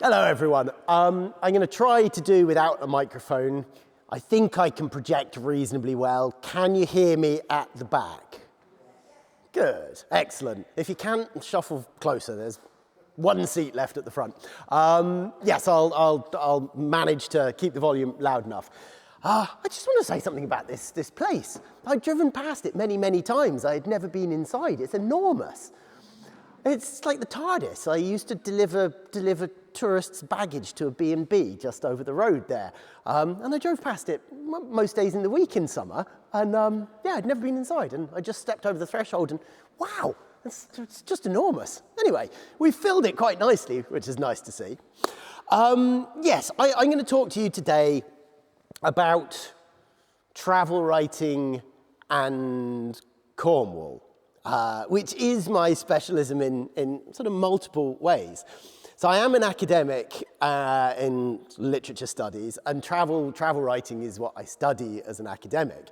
Hello, everyone. I'm going to try to do without a microphone. I think I can project reasonably well. Can you hear me at the back? Good. Excellent. If you can't, shuffle closer. There's one seat left at the front. Yes, I'll manage to keep the volume loud enough. I just want to say something about this place. I've driven past it many, many times. I had never been inside. It's enormous. It's like the TARDIS. I used to deliver tourists' baggage to a B&B just over the road there. And I drove past it most days in the week in summer. And yeah, I'd never been inside. And I just stepped over the threshold and wow, it's just enormous. Anyway, we filled it quite nicely, which is nice to see. Yes, I'm going to talk to you today about travel writing and Cornwall. Which is my specialism in sort of multiple ways. So I am an academic in literature studies, and travel writing is what I study as an academic.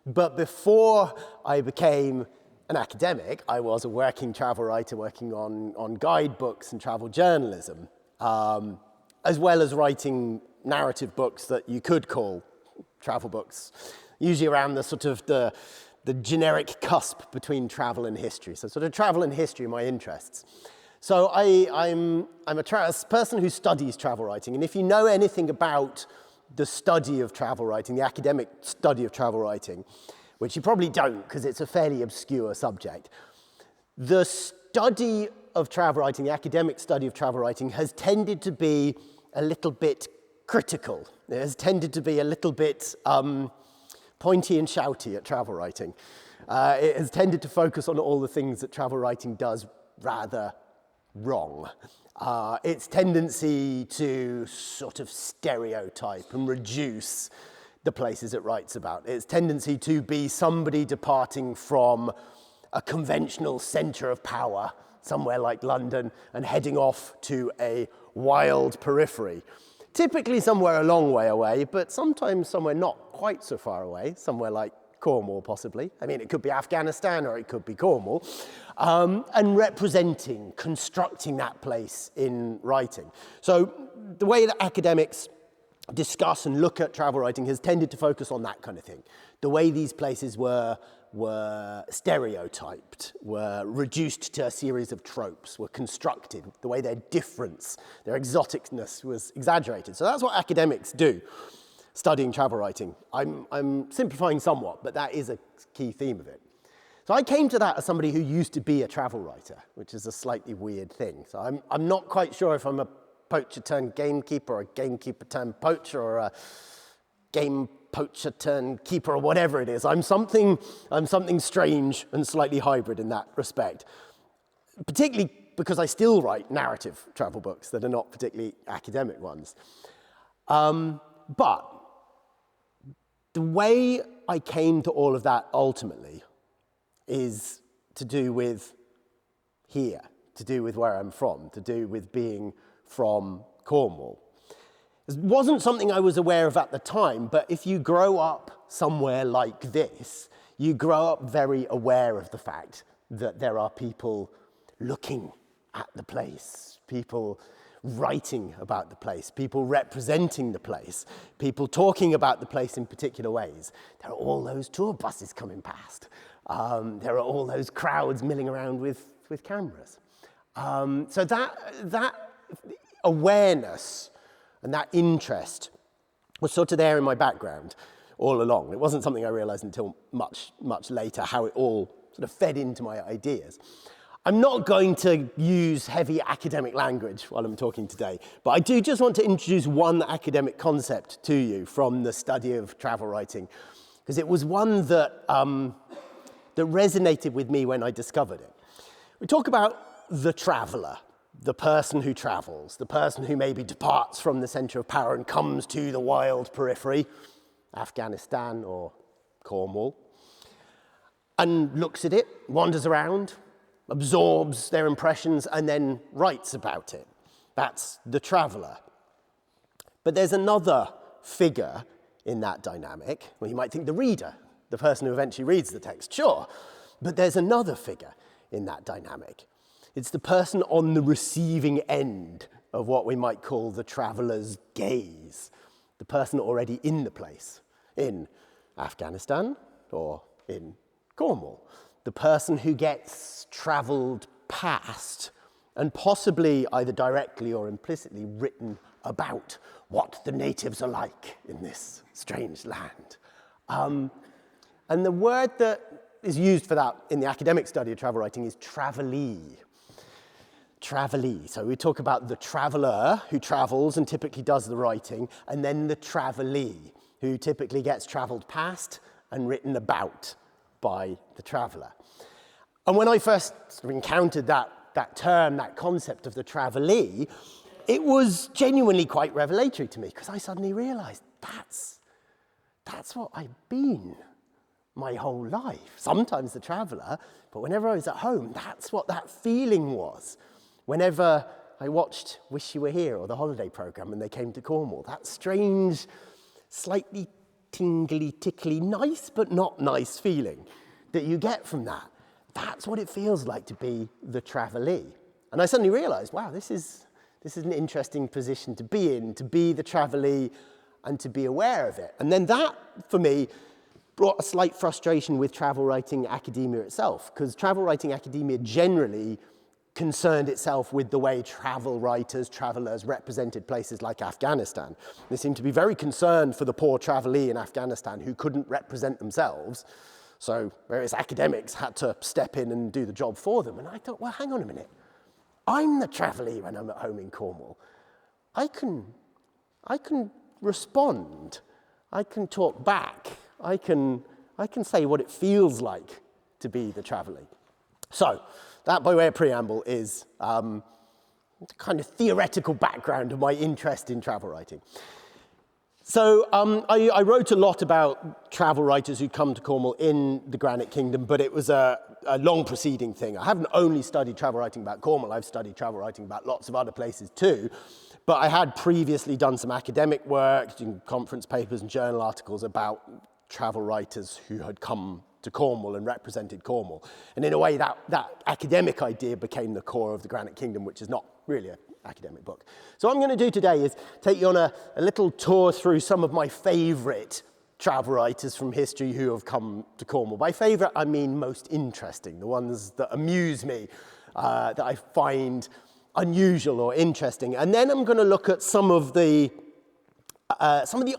But before I became an academic, I was a working travel writer working on guidebooks and travel journalism, as well as writing narrative books that you could call travel books, usually around the sort of the generic cusp between travel and history. So sort of travel and history are my interests. So I'm a person who studies travel writing. And if you know anything about the study of travel writing, the academic study of travel writing, which you probably don't because it's a fairly obscure subject, the study of travel writing, the academic study of travel writing has tended to be a little bit critical. It has tended to be a little bit pointy and shouty at travel writing. It has tended to focus on all the things that travel writing does rather wrong. Its tendency to sort of stereotype and reduce the places it writes about. Its tendency to be somebody departing from a conventional centre of power, somewhere like London, and heading off to a wild periphery. Typically somewhere a long way away, but sometimes somewhere not quite so far away, somewhere like Cornwall possibly. I mean, it could be Afghanistan or it could be Cornwall. And representing, constructing that place in writing. So the way that academics discuss and look at travel writing has tended to focus on that kind of thing. The way these places were stereotyped, were reduced to a series of tropes, were constructed, the way their difference, their exoticness was exaggerated. So that's what academics do, studying travel writing. I'm simplifying somewhat, but that is a key theme of it. So I came to that as somebody who used to be a travel writer, which is a slightly weird thing. So I'm not quite sure if I'm a poacher turned gamekeeper, or a gamekeeper turned poacher, or a game poacher turned keeper, or whatever it is. I'm something strange and slightly hybrid in that respect, particularly because I still write narrative travel books that are not particularly academic ones. But the way I came to all of that ultimately is to do with here, to do with where I'm from, to do with being from Cornwall. It wasn't something I was aware of at the time, but if you grow up somewhere like this, you grow up very aware of the fact that there are people looking at the place, people writing about the place, people representing the place, people talking about the place in particular ways. There are all those tour buses coming past. There are all those crowds milling around with cameras. So that awareness and that interest was sort of there in my background all along. It wasn't something I realized until much, much later, how it all sort of fed into my ideas. I'm not going to use heavy academic language while I'm talking today, but I do just want to introduce one academic concept to you from the study of travel writing, because it was one that resonated with me when I discovered it. We talk about the traveller, the person who travels, the person who maybe departs from the centre of power and comes to the wild periphery, Afghanistan or Cornwall, and looks at it, wanders around, absorbs their impressions, and then writes about it. That's the traveller. But there's another figure in that dynamic. Well, you might think the reader, the person who eventually reads the text, sure. But there's another figure in that dynamic. It's the person on the receiving end of what we might call the traveller's gaze, the person already in the place, in Afghanistan or in Cornwall, the person who gets travelled past and possibly either directly or implicitly written about what the natives are like in this strange land. And the word that is used for that in the academic study of travel writing is travellee. Travellee. So we talk about the traveller who travels and typically does the writing, and then the travellee, who typically gets travelled past and written about by the traveller. And when I first encountered that term, that concept of the travellee, it was genuinely quite revelatory to me, because I suddenly realised that's what I've been my whole life. Sometimes the traveller, but whenever I was at home, that's what that feeling was. Whenever I watched Wish You Were Here or the holiday programme and they came to Cornwall, that strange, slightly tingly, tickly, nice but not nice feeling that you get from that. That's what it feels like to be the travellee. And I suddenly realised, wow, this is an interesting position to be in, to be the travellee and to be aware of it. And then that, for me, brought a slight frustration with travel writing academia itself, because travel writing academia generally concerned itself with the way travel writers, travellers represented places like Afghanistan. They seemed to be very concerned for the poor travellee in Afghanistan who couldn't represent themselves. So various academics had to step in and do the job for them. And I thought, well, hang on a minute. I'm the travellee when I'm at home in Cornwall. I can respond. I can talk back. I can say what it feels like to be the travellee. So that, by way of preamble, is the kind of theoretical background of my interest in travel writing. So I wrote a lot about travel writers who come to Cornwall in the Granite Kingdom, but it was a long preceding thing. I haven't only studied travel writing about Cornwall, I've studied travel writing about lots of other places too, but I had previously done some academic work, doing conference papers and journal articles about travel writers who had come to Cornwall and represented Cornwall. And in a way, that academic idea became the core of the Granite Kingdom, which is not really an academic book. So what I'm going to do today is take you on a little tour through some of my favourite travel writers from history who have come to Cornwall. By favourite, I mean most interesting, the ones that amuse me, that I find unusual or interesting. And then I'm going to look at some of the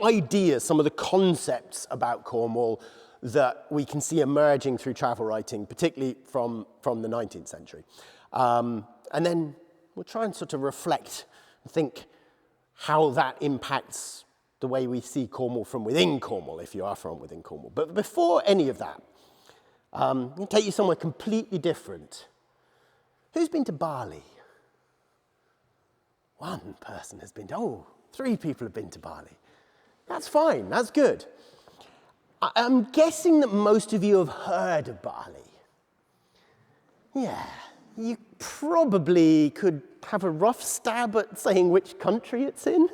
ideas, some of the concepts about Cornwall that we can see emerging through travel writing, particularly from the 19th century. And then we'll try and sort of reflect and think how that impacts the way we see Cornwall from within Cornwall, if you are from within Cornwall. But before any of that, I'm going to take you somewhere completely different. Who's been to Bali? One person has been to, 3 people have been to Bali. That's fine, that's good. I'm guessing that most of you have heard of Bali. Yeah, you probably could have a rough stab at saying which country it's in.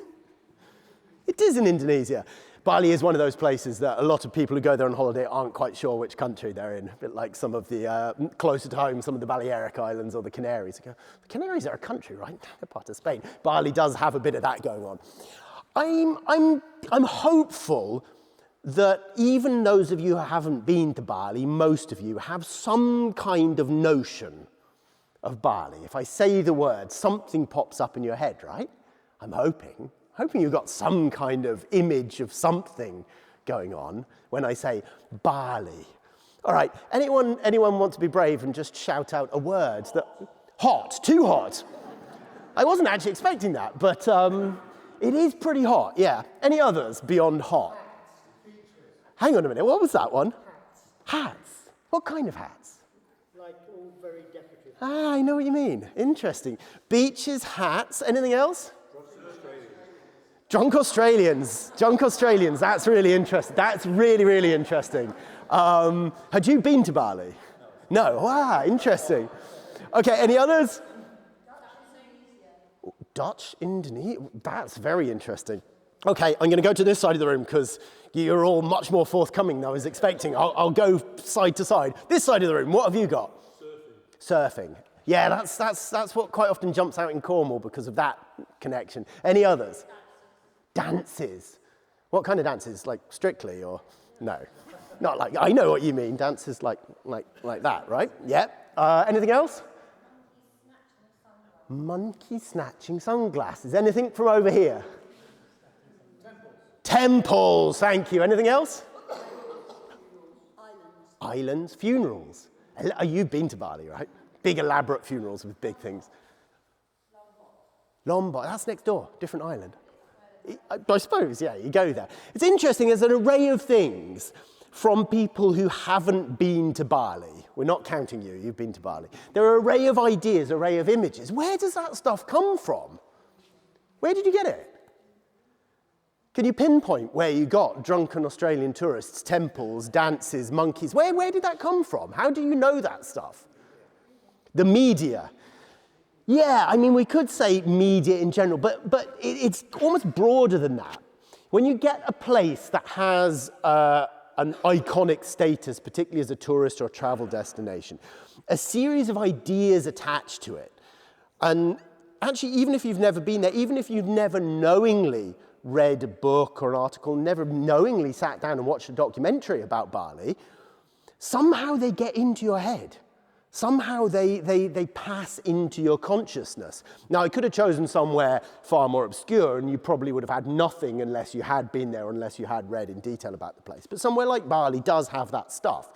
It is in Indonesia. Bali is one of those places that a lot of people who go there on holiday aren't quite sure which country they're in, a bit like some of the, closer to home, some of the Balearic Islands or the Canaries. The Canaries are a country, right? They're part of Spain. Bali does have a bit of that going on. I'm hopeful that even those of you who haven't been to Bali, most of you have some kind of notion of Bali. If I say the word, something pops up in your head, right? I'm hoping you've got some kind of image of something going on when I say Bali. All right, anyone want to be brave and just shout out a word that, hot, too hot. I wasn't actually expecting that, but it is pretty hot, yeah. Any others beyond hot? Hang on a minute, what was that one? Hats. What kind of hats? Like all very decorative. Ah, I know what you mean. Interesting. Beaches, hats, anything else? Drunk Australians. Drunk Australians, that's really interesting. That's really, really interesting. Had you been to Bali? No. Wow, interesting. Okay, any others? Dutch Indonesia. That's very interesting. Okay, I'm going to go to this side of the room because you're all much more forthcoming than I was expecting. I'll go side to side. This side of the room, what have you got? Surfing. Yeah, that's what quite often jumps out in Cornwall because of that connection. Any others? Dances. What kind of dances? Like Strictly or no? Not like, I know what you mean. Dances like that, right? Yeah. Anything else? Monkey snatching sunglasses. Anything from over here? Temples, thank you. Anything else? Islands, funerals. You've been to Bali, right? Big elaborate funerals with big things. Lombok, that's next door, different island. I suppose, yeah, you go there. It's interesting, there's an array of things from people who haven't been to Bali. We're not counting you, you've been to Bali. There are an array of ideas, array of images. Where does that stuff come from? Where did you get it? Can you pinpoint where you got drunken Australian tourists, temples, dances, monkeys? Where did that come from? How do you know that stuff? The media. Yeah, I mean, we could say media in general, but it's almost broader than that. When you get a place that has an iconic status, particularly as a tourist or a travel destination, a series of ideas attached to it. And actually, even if you've never been there, even if you've never knowingly read a book or an article, never knowingly sat down and watched a documentary about Bali, somehow they get into your head. Somehow they pass into your consciousness. Now, I could have chosen somewhere far more obscure, and you probably would have had nothing unless you had been there, unless you had read in detail about the place. But somewhere like Bali does have that stuff.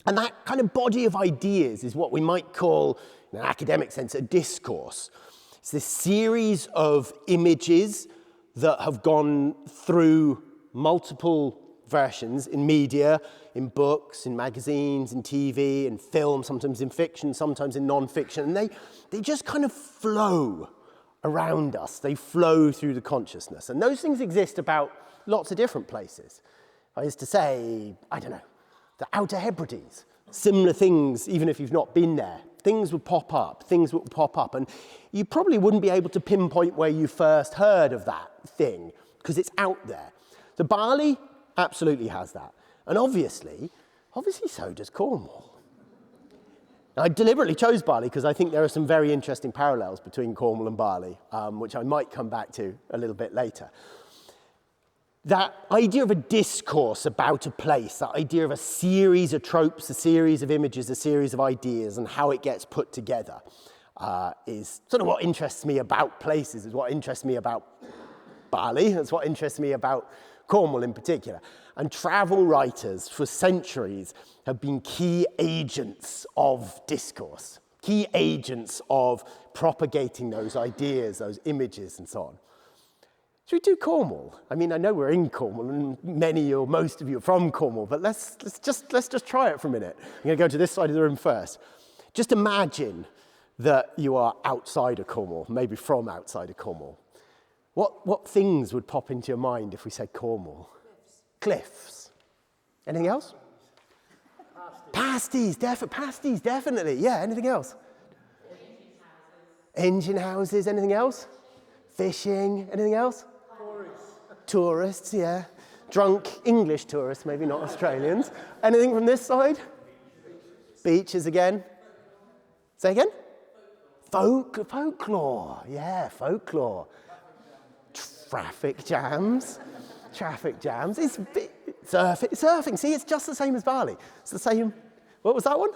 And that kind of body of ideas is what we might call, in an academic sense, a discourse. It's this series of images that have gone through multiple versions in media, in books, in magazines, in TV, in film, sometimes in fiction, sometimes in non-fiction. And they just kind of flow around us. They flow through the consciousness. And those things exist about lots of different places. I used to say, I don't know, the Outer Hebrides, similar things, even if you've not been there. Things would pop up, and you probably wouldn't be able to pinpoint where you first heard of that thing, because it's out there. So Bali absolutely has that. And obviously so does Cornwall. Now, I deliberately chose Bali because I think there are some very interesting parallels between Cornwall and Bali, which I might come back to a little bit later. That idea of a discourse about a place, that idea of a series of tropes, a series of images, a series of ideas, and how it gets put together is sort of what interests me about places, is what interests me about Bali, that's what interests me about Cornwall in particular. And travel writers for centuries have been key agents of discourse, key agents of propagating those ideas, those images, and so on. Should we do Cornwall? I mean, I know we're in Cornwall, and many or most of you are from Cornwall, but let's just try it for a minute. I'm going to go to this side of the room first. Just imagine that you are outside of Cornwall, maybe from outside of Cornwall. What things would pop into your mind if we said Cornwall? Cliffs. Anything else? Pasties, definitely. Yeah, anything else? Engine houses, anything else? Fishing, anything else? Tourists, yeah. Drunk English tourists, maybe not Australians. Anything from this side? Beaches again. Say again? Folklore, yeah, folklore. Traffic jams. It's surfing. See, it's just the same as Bali. It's the same. What was that one?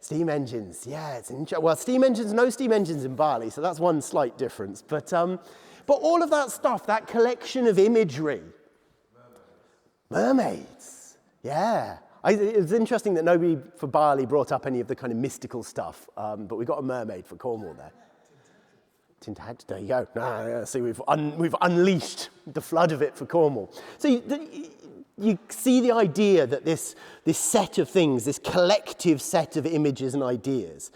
Steam engines. Yeah, it's interesting. Well, steam engines, no steam engines in Bali, so that's one slight difference. But all of that stuff, that collection of imagery. Mermaids. Yeah. It's interesting that nobody for Bali brought up any of the kind of mystical stuff, but we got a mermaid for Cornwall there. Tintahed, there you go. See, we've unleashed the flood of it for Cornwall. So you see the idea that this set of things, this collective set of images and ideas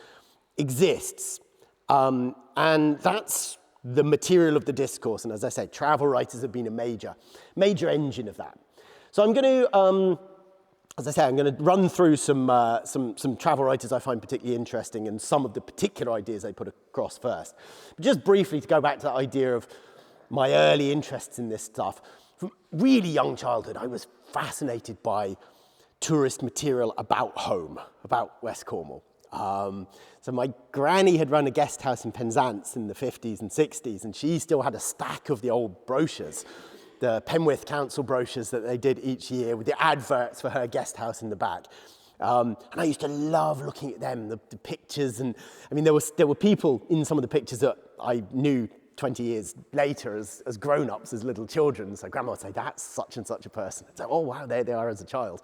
exists. And that's the material of the discourse. And as I say, travel writers have been a major engine of that. So I'm going to, as I say, I'm going to run through some travel writers I find particularly interesting and some of the particular ideas they put across first. But just briefly to go back to the idea of my early interests in this stuff. From really young childhood, I was fascinated by tourist material about home, about West Cornwall. So my granny had run a guest house in Penzance in the 50s and 60s, and she still had a stack of the old brochures, the Penwith council brochures that they did each year with the adverts for her guest house in the back. And I used to love looking at them, the pictures, and I mean, there were people in some of the pictures that I knew 20 years later as grown-ups, as little children. So Grandma would say, that's such and such a person. I'd say, oh, wow, there they are as a child.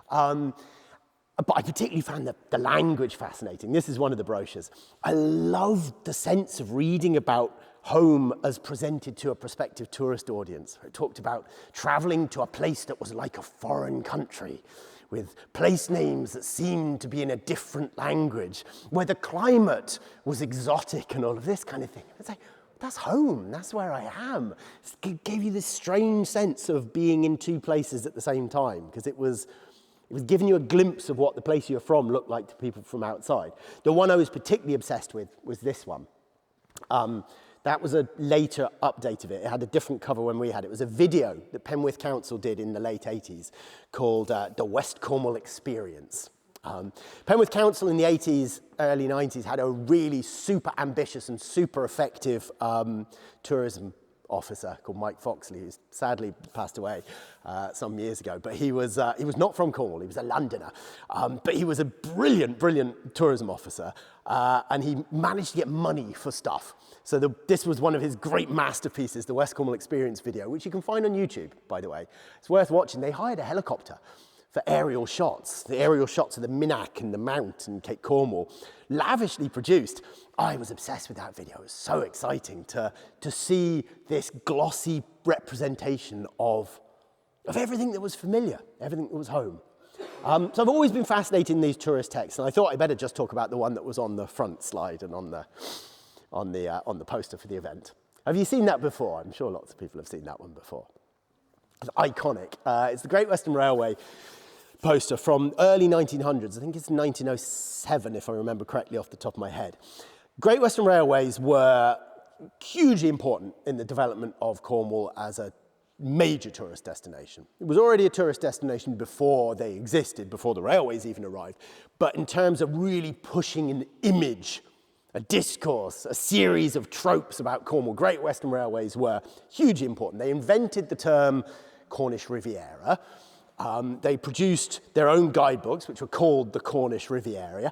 But I particularly found the language fascinating. This is one of the brochures. I loved the sense of reading about home as presented to a prospective tourist audience. It talked about traveling to a place that was like a foreign country, with place names that seemed to be in a different language, where the climate was exotic and all of this kind of thing. It's like, that's home, that's where I am. It gave you this strange sense of being in two places at the same time, because it was giving you a glimpse of what the place you're from looked like to people from outside. The one I was particularly obsessed with was this one. That was a later update of it. It had a different cover when we had it. It was a video that Penwith Council did in the late 80s called The West Cornwall Experience. Penwith Council in the 80s, early 90s had a really super ambitious and super effective tourism officer called Mike Foxley, who's sadly passed away some years ago. But he was not from Cornwall, he was a Londoner. But he was a brilliant, brilliant tourism officer. And he managed to get money for stuff. So this was one of his great masterpieces, the West Cornwall Experience video, which you can find on YouTube, by the way. It's worth watching. They hired a helicopter for aerial shots. The aerial shots of the Minack and the Mount and Cape Cornwall, lavishly produced. I was obsessed with that video. It was so exciting to see this glossy representation of everything that was familiar, everything that was home. So I've always been fascinated in these tourist texts, and I thought I'd better just talk about the one that was on the front slide and on the poster for the event. Have you seen that before? I'm sure lots of people have seen that one before. It's iconic. It's the Great Western Railway poster from early 1900s. I think it's 1907, if I remember correctly off the top of my head. Great Western Railways were hugely important in the development of Cornwall as a major tourist destination. It was already a tourist destination before they existed, before the railways even arrived. But in terms of really pushing an image, a discourse, a series of tropes about Cornwall, Great Western Railways were hugely important. They invented the term Cornish Riviera. They produced their own guidebooks, which were called the Cornish Riviera,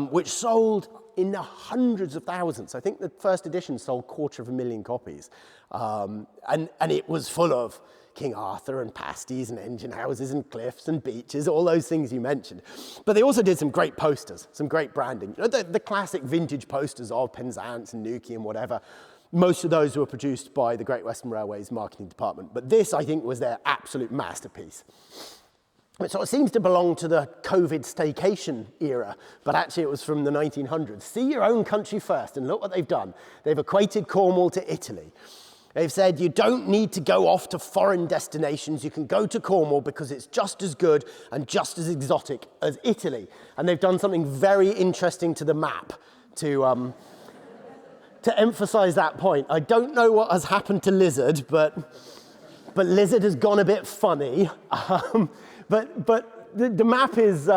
which sold in the hundreds of thousands. I think the first edition sold 250,000 copies. And it was full of King Arthur and pasties and engine houses and cliffs and beaches, all those things you mentioned. But they also did some great posters, some great branding. You know, the classic vintage posters of Penzance and Newquay and whatever. Most of those were produced by the Great Western Railways marketing department. But this, I think, was their absolute masterpiece. It sort of seems to belong to the COVID staycation era, but actually it was from the 1900s. See your own country first, and look what they've done. They've equated Cornwall to Italy. They've said you don't need to go off to foreign destinations. You can go to Cornwall because it's just as good and just as exotic as Italy. And they've done something very interesting to the map to emphasize that point. I don't know what has happened to Lizard, but Lizard has gone a bit funny. But the map is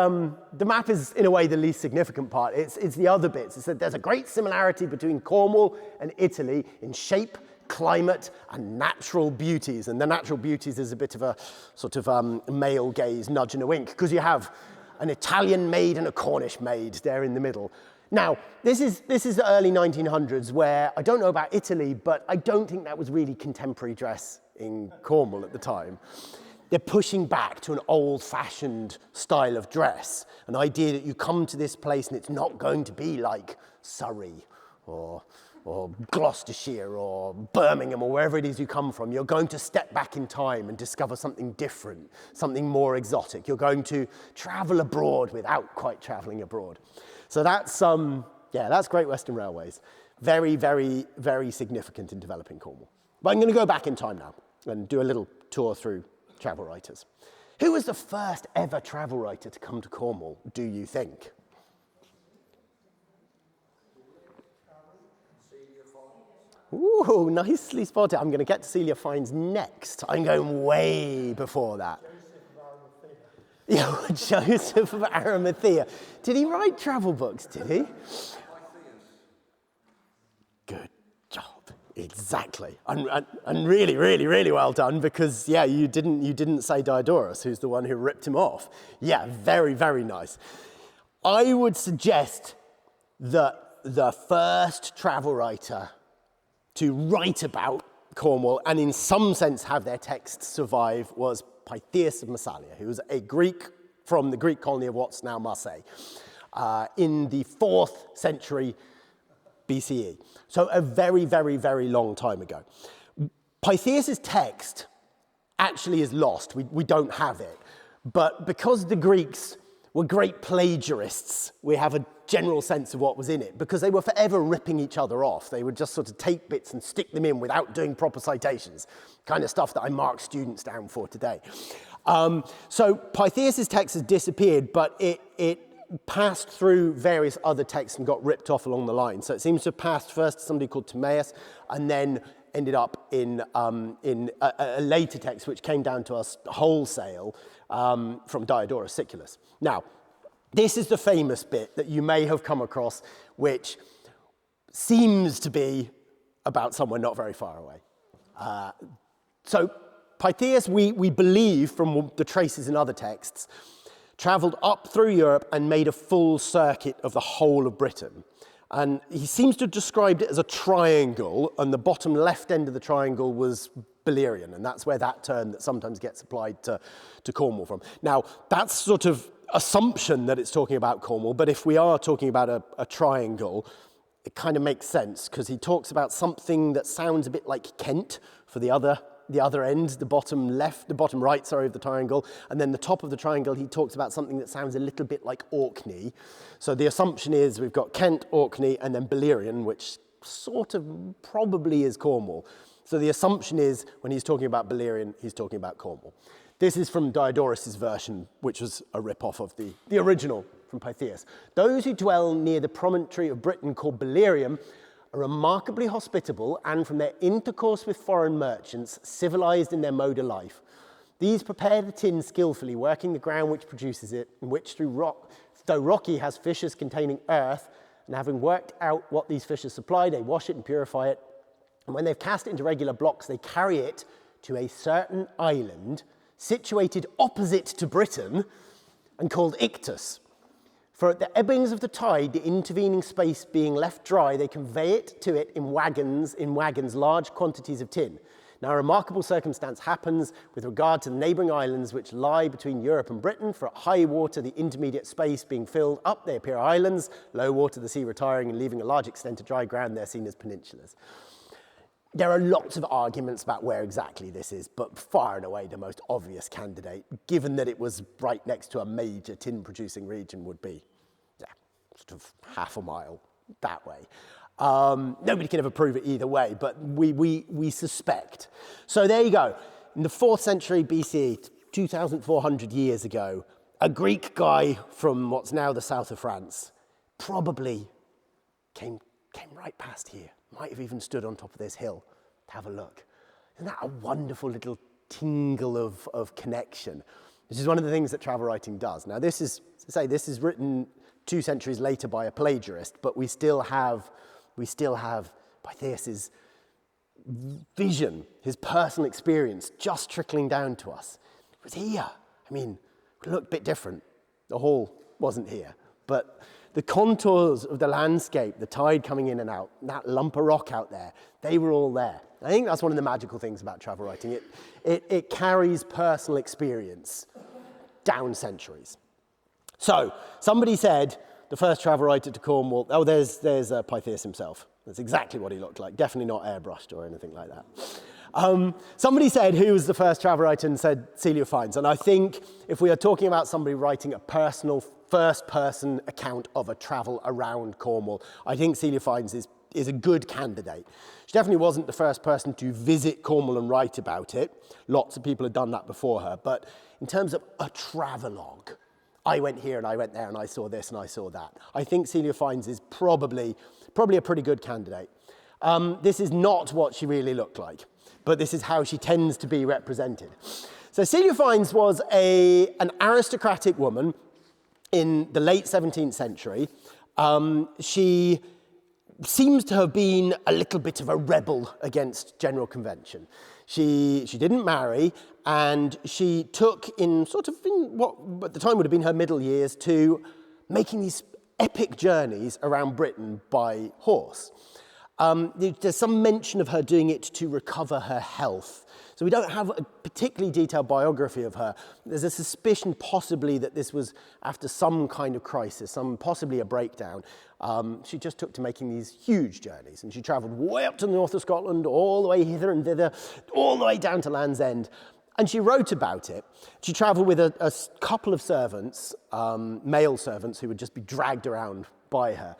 in a way the least significant part. It's the other bits. It's that there's a great similarity between Cornwall and Italy in shape, climate, and natural beauties. And the natural beauties is a bit of a sort of male gaze nudge and a wink, because you have an Italian maid and a Cornish maid there in the middle. Now, this is the early 1900s, where I don't know about Italy, but I don't think that was really contemporary dress in Cornwall at the time. They're pushing back to an old-fashioned style of dress, an idea that you come to this place and it's not going to be like Surrey or Gloucestershire or Birmingham or wherever it is you come from. You're going to step back in time and discover something different, something more exotic. You're going to travel abroad without quite traveling abroad. So that's Great Western Railways. Very, very, very significant in developing Cornwall. But I'm going to go back in time now and do a little tour through travel writers. Who was the first ever travel writer to come to Cornwall, do you think? Ooh, nicely spotted. I'm going to get to Celia Fiennes next. I'm going way before that. Yeah, Joseph of Arimathea. Did he write travel books, did he? Good job. Exactly. And really, really, really well done, because, yeah, you didn't say Diodorus, who's the one who ripped him off. Yeah, very, very nice. I would suggest that the first travel writer to write about Cornwall, and in some sense have their texts survive, was Pytheas of Massalia, who was a Greek from the Greek colony of what's now Marseille, in the 4th century BCE. So a very, very, very long time ago. Pytheas' text actually is lost. We don't have it. But because the Greeks were great plagiarists, we have a general sense of what was in it, because they were forever ripping each other off. They would just sort of take bits and stick them in without doing proper citations, kind of stuff that I mark students down for today. So Pytheas' text has disappeared, but it passed through various other texts and got ripped off along the line. So it seems to have passed first to somebody called Tamar, and then ended up in a later text which came down to us wholesale from Diodorus Siculus. Now, this is the famous bit that you may have come across, which seems to be about somewhere not very far away. So Pytheas, we believe from the traces in other texts, travelled up through Europe and made a full circuit of the whole of Britain. And he seems to have described it as a triangle, and the bottom left end of the triangle was Beleriand, and that's where that term that sometimes gets applied to Cornwall from. Now, that's sort of assumption that it's talking about Cornwall, but if we are talking about a triangle, it kind of makes sense, because he talks about something that sounds a bit like Kent for the other end, the bottom right, of the triangle, and then the top of the triangle, he talks about something that sounds a little bit like Orkney. So the assumption is we've got Kent, Orkney, and then Beleriand, which sort of probably is Cornwall. So the assumption is when he's talking about Beleriand, he's talking about Cornwall. This is from Diodorus' version, which was a rip-off of the original from Pytheas. Those who dwell near the promontory of Britain called Beleriand are remarkably hospitable, and from their intercourse with foreign merchants, civilized in their mode of life. These prepare the tin skillfully, working the ground which produces it, in which though rocky has fissures containing earth, and having worked out what these fissures supply, they wash it and purify it. And when they've cast it into regular blocks, they carry it to a certain island situated opposite to Britain and called Ictus. For at the ebbings of the tide, the intervening space being left dry, they convey it to it in wagons large quantities of tin. Now a remarkable circumstance happens with regard to the neighbouring islands which lie between Europe and Britain, for at high water the intermediate space being filled up, they appear islands, low water the sea retiring and leaving a large extent of dry ground, they're seen as peninsulas. There are lots of arguments about where exactly this is, but far and away the most obvious candidate, given that it was right next to a major tin-producing region, would be sort of half a mile that way. Nobody can ever prove it either way, but we suspect. So there you go. In the 4th century BC, 2,400 years ago, a Greek guy from what's now the south of France probably came right past here. Might have even stood on top of this hill to have a look. Isn't that a wonderful little tingle of connection? This is one of the things that travel writing does. Now this is written 2 centuries later by a plagiarist, but we still have Pytheas' vision, his personal experience just trickling down to us. It was here. I mean, it looked a bit different. The hall wasn't here, but the contours of the landscape, the tide coming in and out, that lump of rock out there, they were all there. I think that's one of the magical things about travel writing. It carries personal experience down centuries. So, somebody said the first travel writer to Cornwall, there's Pytheas himself. That's exactly what he looked like. Definitely not airbrushed or anything like that. Somebody said who was the first travel writer and said Celia Fiennes. And I think if we are talking about somebody writing a personal first-person account of a travel around Cornwall, I think Celia Fiennes is a good candidate. She definitely wasn't the first person to visit Cornwall and write about it. Lots of people had done that before her. But in terms of a travelogue, I went here and I went there and I saw this and I saw that, I think Celia Fiennes is probably a pretty good candidate. This is not what she really looked like, but this is how she tends to be represented. So Celia Fiennes was an aristocratic woman in the late 17th century. She seems to have been a little bit of a rebel against general convention. She didn't marry, and she took in what at the time would have been her middle years to making these epic journeys around Britain by horse. There's some mention of her doing it to recover her health. So we don't have a particularly detailed biography of her. There's a suspicion possibly that this was after some kind of crisis, possibly a breakdown. She just took to making these huge journeys, and she travelled way up to the north of Scotland, all the way hither and thither, all the way down to Land's End. And she wrote about it. She travelled with a couple of servants, male servants, who would just be dragged around by her.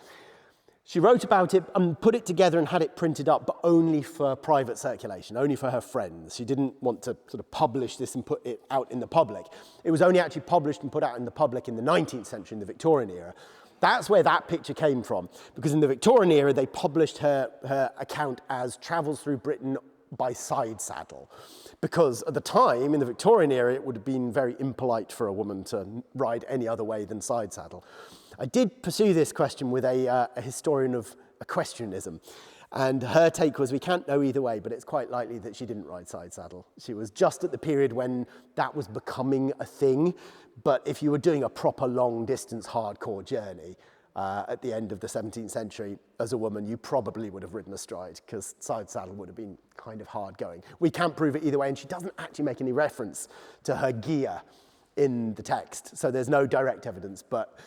She wrote about it and put it together and had it printed up, but only for private circulation, only for her friends. She didn't want to sort of publish this and put it out in the public. It was only actually published and put out in the public in the 19th century, in the Victorian era. That's where that picture came from, because in the Victorian era, they published her account as Travels Through Britain by Side Saddle. Because at the time, in the Victorian era, it would have been very impolite for a woman to ride any other way than side saddle. I did pursue this question with a historian of equestrianism, and her take was we can't know either way, but it's quite likely that she didn't ride side saddle. She was just at the period when that was becoming a thing, but if you were doing a proper long distance hardcore journey at the end of the 17th century as a woman, you probably would have ridden astride, because side saddle would have been kind of hard going. We can't prove it either way, and she doesn't actually make any reference to her gear in the text, so there's no direct evidence, but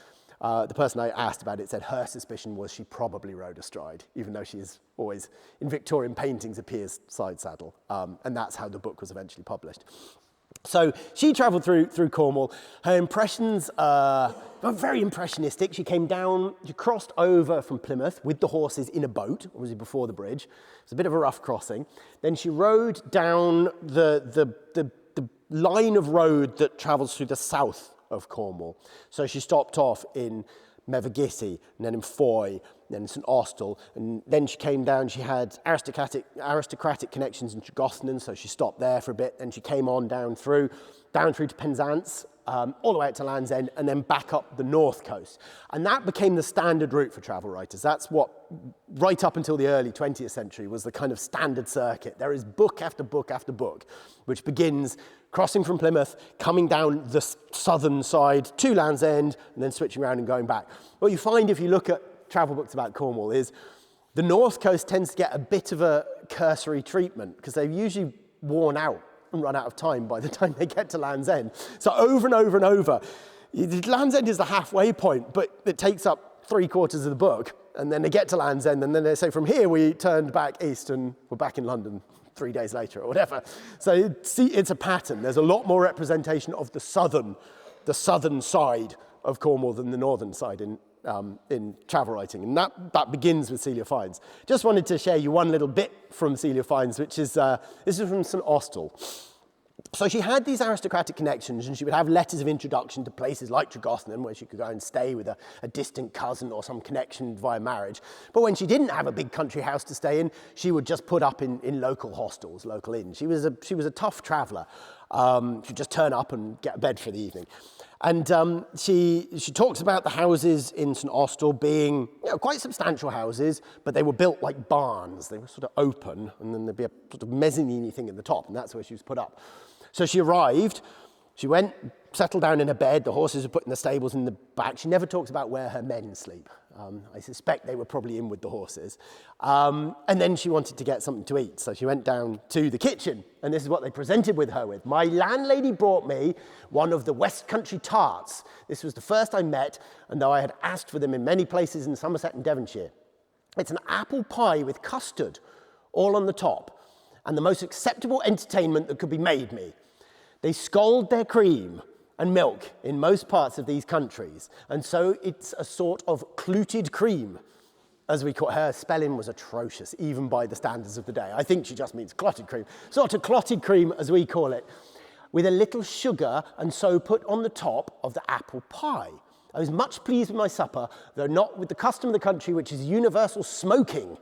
the person I asked about it said her suspicion was she probably rode astride, even though she is always, in Victorian paintings, appears side saddle. And that's how the book was eventually published. So she travelled through Cornwall. Her impressions were very impressionistic. She came down, she crossed over from Plymouth with the horses in a boat, obviously before the bridge. It was a bit of a rough crossing. Then she rode down the line of road that travels through the south of Cornwall. So she stopped off in Mevagissey, and then in Foy, and then in St Austell, and then she came down. She had aristocratic connections in Tregothnan, so she stopped there for a bit. Then she came on down through to Penzance, all the way up to Land's End, and then back up the north coast. And that became the standard route for travel writers. That's what, right up until the early 20th century, was the kind of standard circuit. There is book after book after book, which begins crossing from Plymouth, coming down the southern side to Land's End, and then switching around and going back. What you find if you look at travel books about Cornwall is the north coast tends to get a bit of a cursory treatment, because they've usually worn out and run out of time by the time they get to Land's End. So over and over and over, Land's End is the halfway point, but it takes up 3/4 of the book, and then they get to Land's End, and then they say, from here we turned back east and we're back in London 3 days later or whatever. So it's a pattern. There's a lot more representation of the southern side of Cornwall than the northern side in travel writing, and that begins with Celia Fiennes. Just wanted to share you one little bit from Celia Fiennes, which is this is from St Austell. So she had these aristocratic connections, and she would have letters of introduction to places like Tregothnan, where she could go and stay with a distant cousin or some connection via marriage. But when she didn't have a big country house to stay in, she would just put up in local hostels, local inns. She was a tough traveller. She'd just turn up and get a bed for the evening. And she talks about the houses in St Austell being quite substantial houses, but they were built like barns. They were sort of open, and then there'd be a sort of mezzanine thing at the top, and that's where she was put up. So she arrived, she went, settled down in a bed, the horses were put in the stables in the back. She never talks about where her men sleep. I suspect they were probably in with the horses. And then she wanted to get something to eat, so she went down to the kitchen, and this is what they presented with her with. My landlady brought me one of the West Country tarts. This was the first I met, and though I had asked for them in many places in Somerset and Devonshire. It's an apple pie with custard all on the top, and the most acceptable entertainment that could be made me. They scald their cream and milk in most parts of these countries, and so it's a sort of clooted cream, as we call it. Her spelling was atrocious, even by the standards of the day. I think she just means clotted cream. Sort of clotted cream, as we call it, with a little sugar, and so put on the top of the apple pie. I was much pleased with my supper, though not with the custom of the country, which is universal smoking,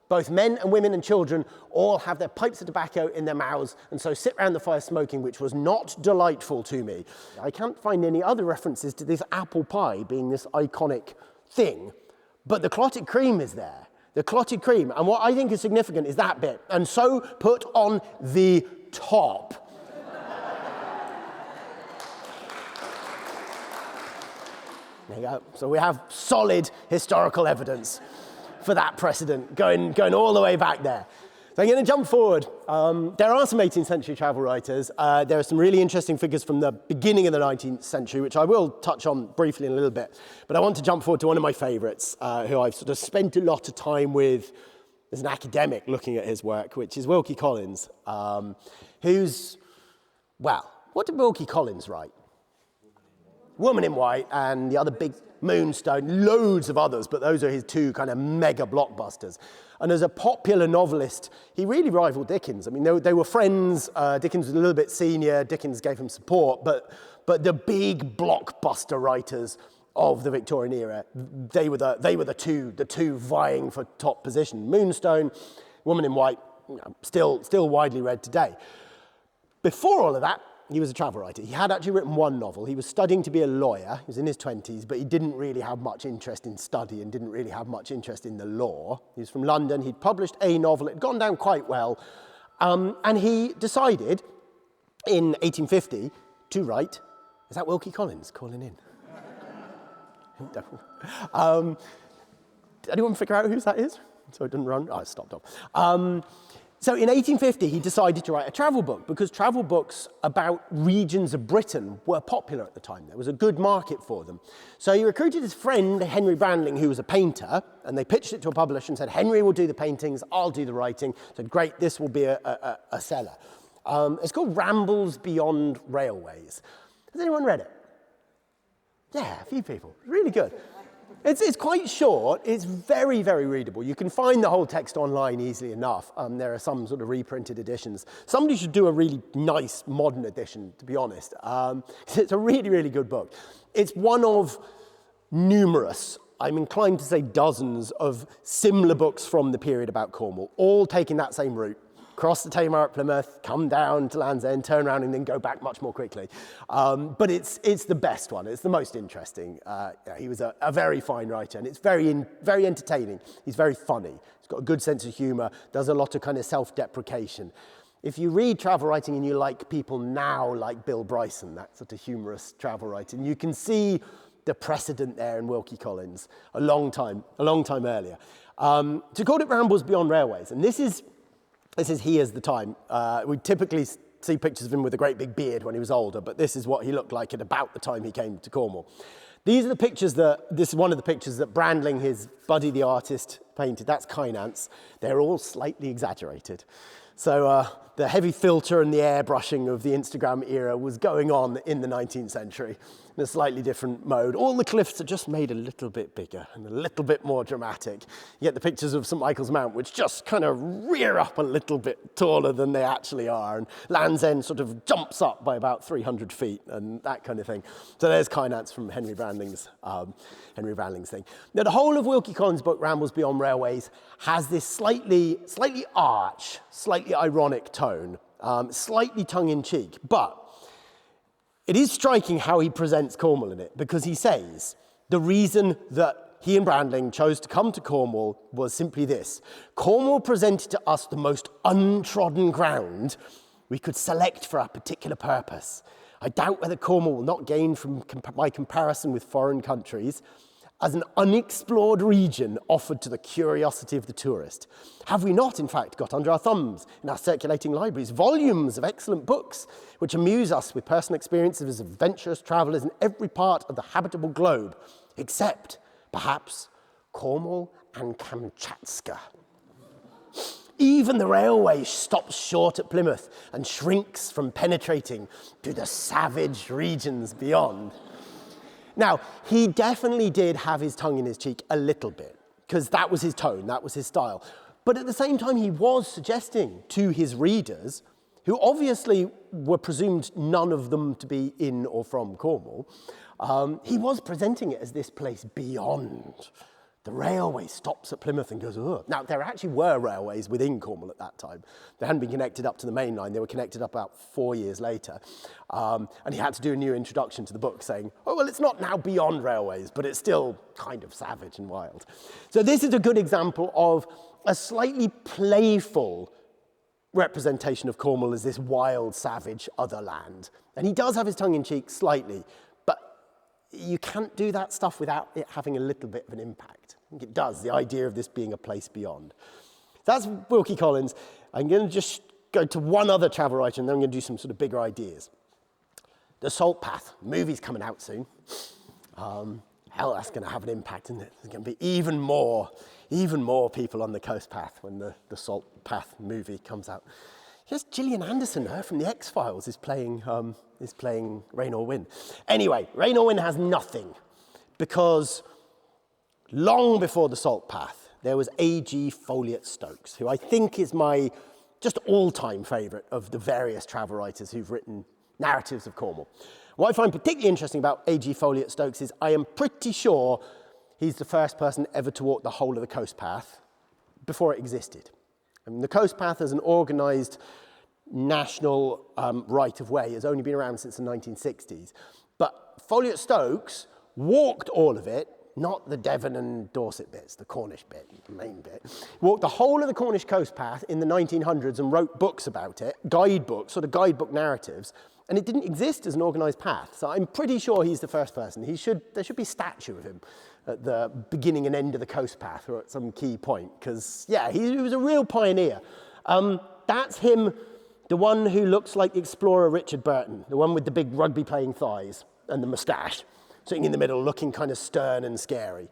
Both men and women and children all have their pipes of tobacco in their mouths and so sit round the fire smoking, which was not delightful to me. I can't find any other references to this apple pie being this iconic thing, but the clotted cream is there. The clotted cream. And what I think is significant is that bit. And so put on the top. There you go. So we have solid historical evidence for that precedent, going all the way back there. So I'm going to jump forward. There are some 18th century travel writers. There are some really interesting figures from the beginning of the 19th century, which I will touch on briefly in a little bit. But I want to jump forward to one of my favourites, who I've sort of spent a lot of time with as an academic looking at his work, which is Wilkie Collins, who's, well, what did Wilkie Collins write? Woman in White and the other big Moonstone, loads of others, but those are his two kind of mega blockbusters. And as a popular novelist, he really rivaled Dickens. I mean, they were friends. Dickens was a little bit senior. Dickens gave him support, but the big blockbuster writers of the Victorian era, they were the two vying for top position. Moonstone, Woman in White, you know, still widely read today. Before all of that, he was a travel writer. He had actually written one novel. He was studying to be a lawyer. He was in his 20s, but he didn't really have much interest in study and didn't really have much interest in the law. He was from London. He'd published a novel. It had gone down quite well. And he decided in 1850 to write, is that Wilkie Collins calling in? Did anyone figure out who that is? So it didn't run? Oh, it stopped off. So in 1850, he decided to write a travel book because travel books about regions of Britain were popular at the time. There was a good market for them. So he recruited his friend, Henry Brandling, who was a painter, and they pitched it to a publisher and said, Henry will do the paintings, I'll do the writing. Said, great, this will be a seller. It's called Rambles Beyond Railways. Has anyone read it? Yeah, a few people. Really good. It's quite short. It's very, very readable. You can find the whole text online easily enough. There are some sort of reprinted editions. Somebody should do a really nice modern edition, to be honest. It's a really, really good book. It's one of numerous, I'm inclined to say dozens, of similar books from the period about Cornwall, all taking that same route. Cross the Tamar at Plymouth, come down to Land's End, turn around and then go back much more quickly. But it's the best one. It's the most interesting. He was a very fine writer, and it's very entertaining. He's very funny. He's got a good sense of humour, does a lot of kind of self-deprecation. If you read travel writing and you like people now like Bill Bryson, that sort of humorous travel writing, you can see the precedent there in Wilkie Collins a long time earlier. So he called it Rambles Beyond Railways, and this is he as the time. We typically see pictures of him with a great big beard when he was older, but this is what he looked like at about the time he came to Cornwall. These are the pictures this is one of the pictures that Brandling, his buddy the artist, painted. That's Penzance. They're all slightly exaggerated. So the heavy filter and the airbrushing of the Instagram era was going on in the 19th century in a slightly different mode. All the cliffs are just made a little bit bigger and a little bit more dramatic. You get the pictures of St. Michael's Mount, which just kind of rear up a little bit taller than they actually are, and Land's End sort of jumps up by about 300 feet and that kind of thing. So there's Penzance from Henry Brandling's thing. Now, the whole of Wilkie Collins' book, Rambles Beyond Railways, has this slightly arch, slightly ironic tone, slightly tongue-in-cheek, but it is striking how he presents Cornwall in it, because he says the reason that he and Brandling chose to come to Cornwall was simply this. Cornwall presented to us the most untrodden ground we could select for our particular purpose. I doubt whether Cornwall will not gain by comparison with foreign countries as an unexplored region offered to the curiosity of the tourist. Have we not, in fact, got under our thumbs in our circulating libraries volumes of excellent books which amuse us with personal experiences of adventurous travellers in every part of the habitable globe, except, perhaps, Cornwall and Kamchatka? Even the railway stops short at Plymouth and shrinks from penetrating to the savage regions beyond. Now, he definitely did have his tongue in his cheek a little bit, because that was his tone, that was his style. But at the same time, he was suggesting to his readers, who obviously were presumed none of them to be in or from Cornwall, he was presenting it as this place beyond the railway stops at Plymouth and goes, ugh. Now, there actually were railways within Cornwall at that time. They hadn't been connected up to the main line. They were connected up about 4 years later. And he had to do a new introduction to the book saying, oh, well, it's not now beyond railways, but it's still kind of savage and wild. So this is a good example of a slightly playful representation of Cornwall as this wild, savage other land. And he does have his tongue in cheek slightly, but you can't do that stuff without it having a little bit of an impact. I think it does, the idea of this being a place beyond. That's Wilkie Collins. I'm going to just go to one other travel writer, and then I'm going to do some sort of bigger ideas. The Salt Path. Movie's coming out soon. Hell, that's going to have an impact, isn't it? There's going to be even more people on the coast path when the Salt Path movie comes out. Here's Gillian Anderson, her from the X-Files, is playing Rain or Wind. Anyway, Rain or Wind has nothing, because long before the Salt Path, there was A.G. Folliott Stokes, who I think is my just all-time favourite of the various travel writers who've written narratives of Cornwall. What I find particularly interesting about A.G. Folliott Stokes is I am pretty sure he's the first person ever to walk the whole of the coast path before it existed. I mean, the coast path as an organised national right-of-way has only been around since the 1960s. But Folliott Stokes walked all of it, not the Devon and Dorset bits, the Cornish bit, the main bit. Walked the whole of the Cornish coast path in the 1900s and wrote books about it, guidebooks, sort of guidebook narratives, and it didn't exist as an organised path. So I'm pretty sure he's the first person. There should be a statue of him at the beginning and end of the coast path or at some key point, because, yeah, he was a real pioneer. That's him, the one who looks like the explorer Richard Burton, the one with the big rugby-playing thighs and the moustache, sitting in the middle, looking kind of stern and scary.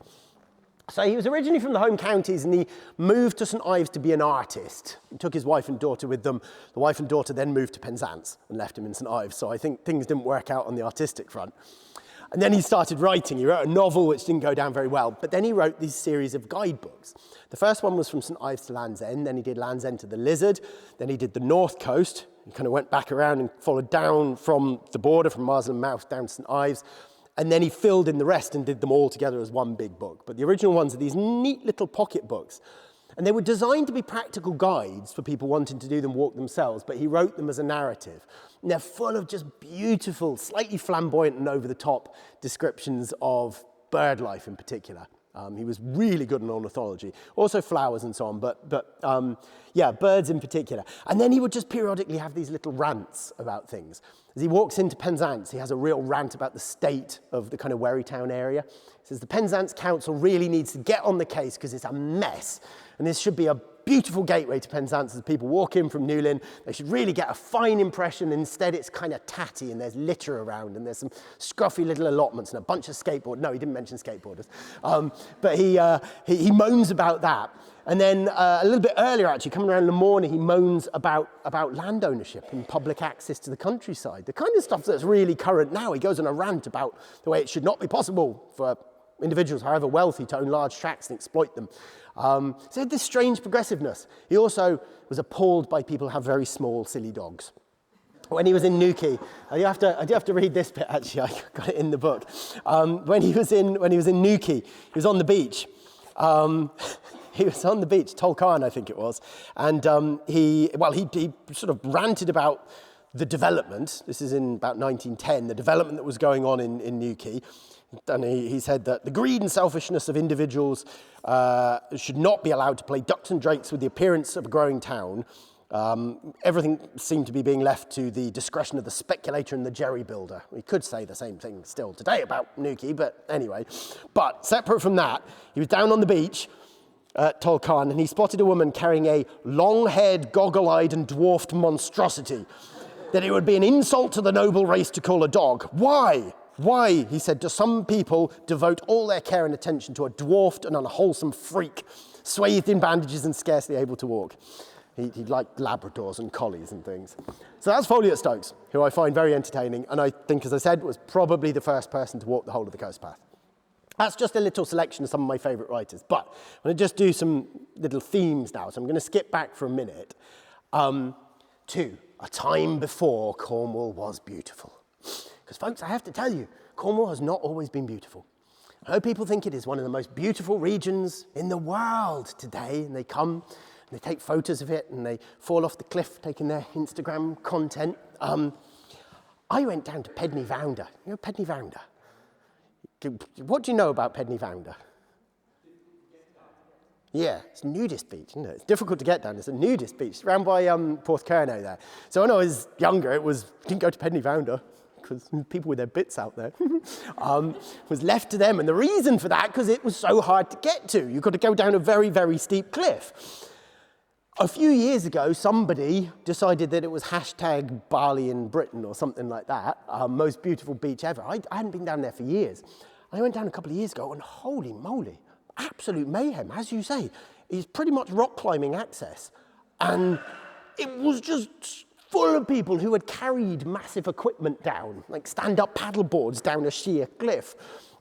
So he was originally from the home counties, and he moved to St Ives to be an artist. He took his wife and daughter with them. The wife and daughter then moved to Penzance and left him in St Ives, so I think things didn't work out on the artistic front. And then he started writing. He wrote a novel which didn't go down very well, but then he wrote these series of guidebooks. The first one was from St Ives to Land's End, then he did Land's End to the Lizard, then he did the North Coast. He kind of went back around and followed down from the border, from Marsden Mouth down to St Ives, and then he filled in the rest and did them all together as one big book. But the original ones are these neat little pocket books, and they were designed to be practical guides for people wanting to do them walk themselves, but he wrote them as a narrative. And they're full of just beautiful, slightly flamboyant and over-the-top descriptions of bird life in particular. He was really good in ornithology, also flowers and so on, but yeah, birds in particular. And then he would just periodically have these little rants about things. As he walks into Penzance, he has a real rant about the state of the kind of Werrytown area. He says the Penzance Council really needs to get on the case because it's a mess, and this should be a beautiful gateway to Penzance as people walk in from Newlyn. They should really get a fine impression. Instead, it's kind of tatty, and there's litter around, and there's some scruffy little allotments and a bunch of skateboarders. No, he didn't mention skateboarders. But he moans about that. And then a little bit earlier, actually, coming around Lamorna, he moans about land ownership and public access to the countryside. The kind of stuff that's really current now. He goes on a rant about the way it should not be possible for individuals, however wealthy, to own large tracts and exploit them. So he had this strange progressiveness. He also was appalled by people who have very small, silly dogs. When he was in Newquay, I do have to read this bit, actually, I got it in the book. When he was in Newquay, he was on the beach. He was on the beach, Tolkien, I think it was, and he sort of ranted about the development. This is in about 1910, the development that was going on in Newquay. And he said that the greed and selfishness of individuals should not be allowed to play ducks and drakes with the appearance of a growing town. Everything seemed to be being left to the discretion of the speculator and the jerry builder. We could say the same thing still today about Newquay, but anyway. But separate from that, he was down on the beach at Tolkien, and he spotted a woman carrying a long-haired, goggle-eyed and dwarfed monstrosity that it would be an insult to the noble race to call a dog. Why? Why, he said, do some people devote all their care and attention to a dwarfed and unwholesome freak, swathed in bandages and scarcely able to walk? He liked Labradors and collies and things. So that's Folliott Stokes, who I find very entertaining, and I think, as I said, was probably the first person to walk the whole of the coast path. That's just a little selection of some of my favourite writers, but I'm going to just do some little themes now, so I'm going to skip back for a minute to a time before Cornwall was beautiful. Because, folks, I have to tell you, Cornwall has not always been beautiful. I know people think it is one of the most beautiful regions in the world today, and they come and they take photos of it and they fall off the cliff taking their Instagram content. I went down to Penny Founder. You know Penny Founder? What do you know about Penny Founder? Yeah, it's a nudist beach, isn't it? It's difficult to get down. It's a nudist beach, around by Porthcurno there. So when I was younger, didn't go to Penny Founder, because people with their bits out there, was left to them. And the reason for that, because it was so hard to get to. You've got to go down a very, very steep cliff. A few years ago, somebody decided that it was hashtag Bali in Britain or something like that, most beautiful beach ever. I hadn't been down there for years. I went down a couple of years ago, and holy moly, absolute mayhem, as you say. It's pretty much rock climbing access. And it was just full of people who had carried massive equipment down, like stand-up paddle boards down a sheer cliff.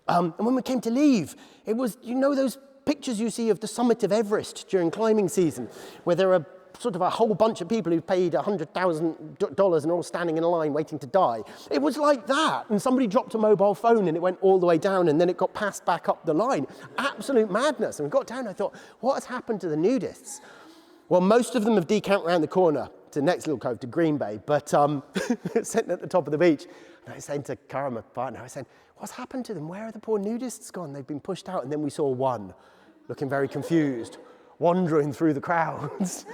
And when we came to leave, it was, you know those pictures you see of the summit of Everest during climbing season, where there are sort of a whole bunch of people who've paid $100,000 and all standing in a line waiting to die. It was like that, and somebody dropped a mobile phone and it went all the way down and then it got passed back up the line. Absolute madness. And we got down and I thought, what has happened to the nudists? Well, most of them have decamped around the corner to the next little cove, to Green Bay, but sitting at the top of the beach, and I was saying to Cara, my partner, I was saying, what's happened to them? Where are the poor nudists gone? They've been pushed out. And then we saw one looking very confused, wandering through the crowds.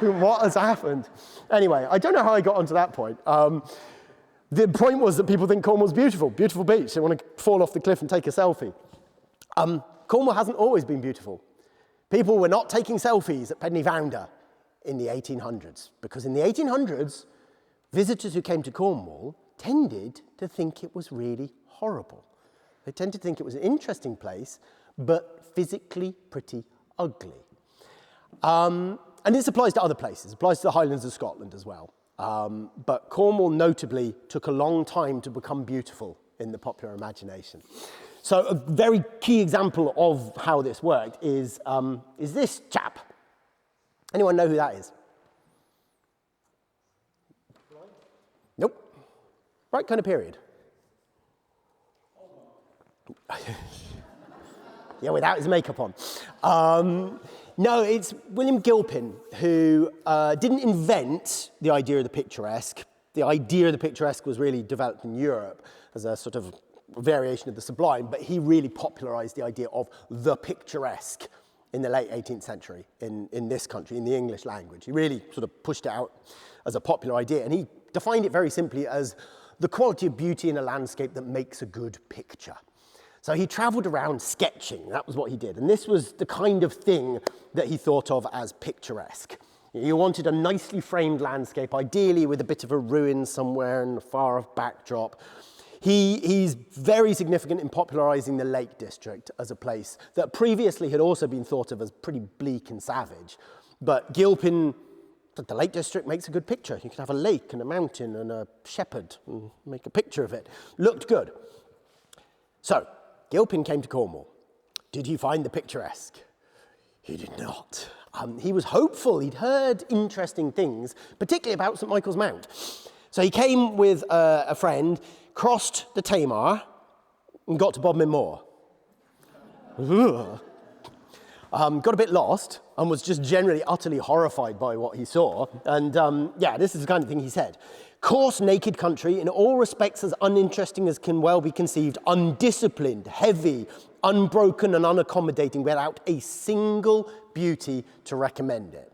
What has happened? Anyway, I don't know how I got onto that point. The point was that people think Cornwall's beautiful, beautiful beach. They want to fall off the cliff and take a selfie. Cornwall hasn't always been beautiful. People were not taking selfies at Penny Founder in the 1800s, because in the 1800s, visitors who came to Cornwall tended to think it was really horrible. They tended to think it was an interesting place, but physically pretty ugly. And this applies to other places. It applies to the Highlands of Scotland as well. But Cornwall notably took a long time to become beautiful in the popular imagination. So a very key example of how this worked is this chap. Anyone know who that is? Nope. Right kind of period. Yeah, without his makeup on. No, it's William Gilpin, who didn't invent the idea of the picturesque. The idea of the picturesque was really developed in Europe as a sort of variation of the sublime, but he really popularized the idea of the picturesque in the late 18th century in this country, in the English language. He really sort of pushed it out as a popular idea, and he defined it very simply as the quality of beauty in a landscape that makes a good picture. So he traveled around sketching, that was what he did, and this was the kind of thing that he thought of as picturesque. You wanted a nicely framed landscape, ideally with a bit of a ruin somewhere in a far-off backdrop. He's very significant in popularizing the Lake District as a place that previously had also been thought of as pretty bleak and savage. But Gilpin, the Lake District makes a good picture. You can have a lake and a mountain and a shepherd and make a picture of it. Looked good. So, Gilpin came to Cornwall. Did he find the picturesque? He did not. He was hopeful. He'd heard interesting things, particularly about St. Michael's Mount. So he came with a friend, crossed the Tamar, and got to Bodmin Moor. Got a bit lost and was just generally utterly horrified by what he saw. And yeah, this is the kind of thing he said. Coarse, naked country, in all respects as uninteresting as can well be conceived, undisciplined, heavy, unbroken and unaccommodating, without a single beauty to recommend it.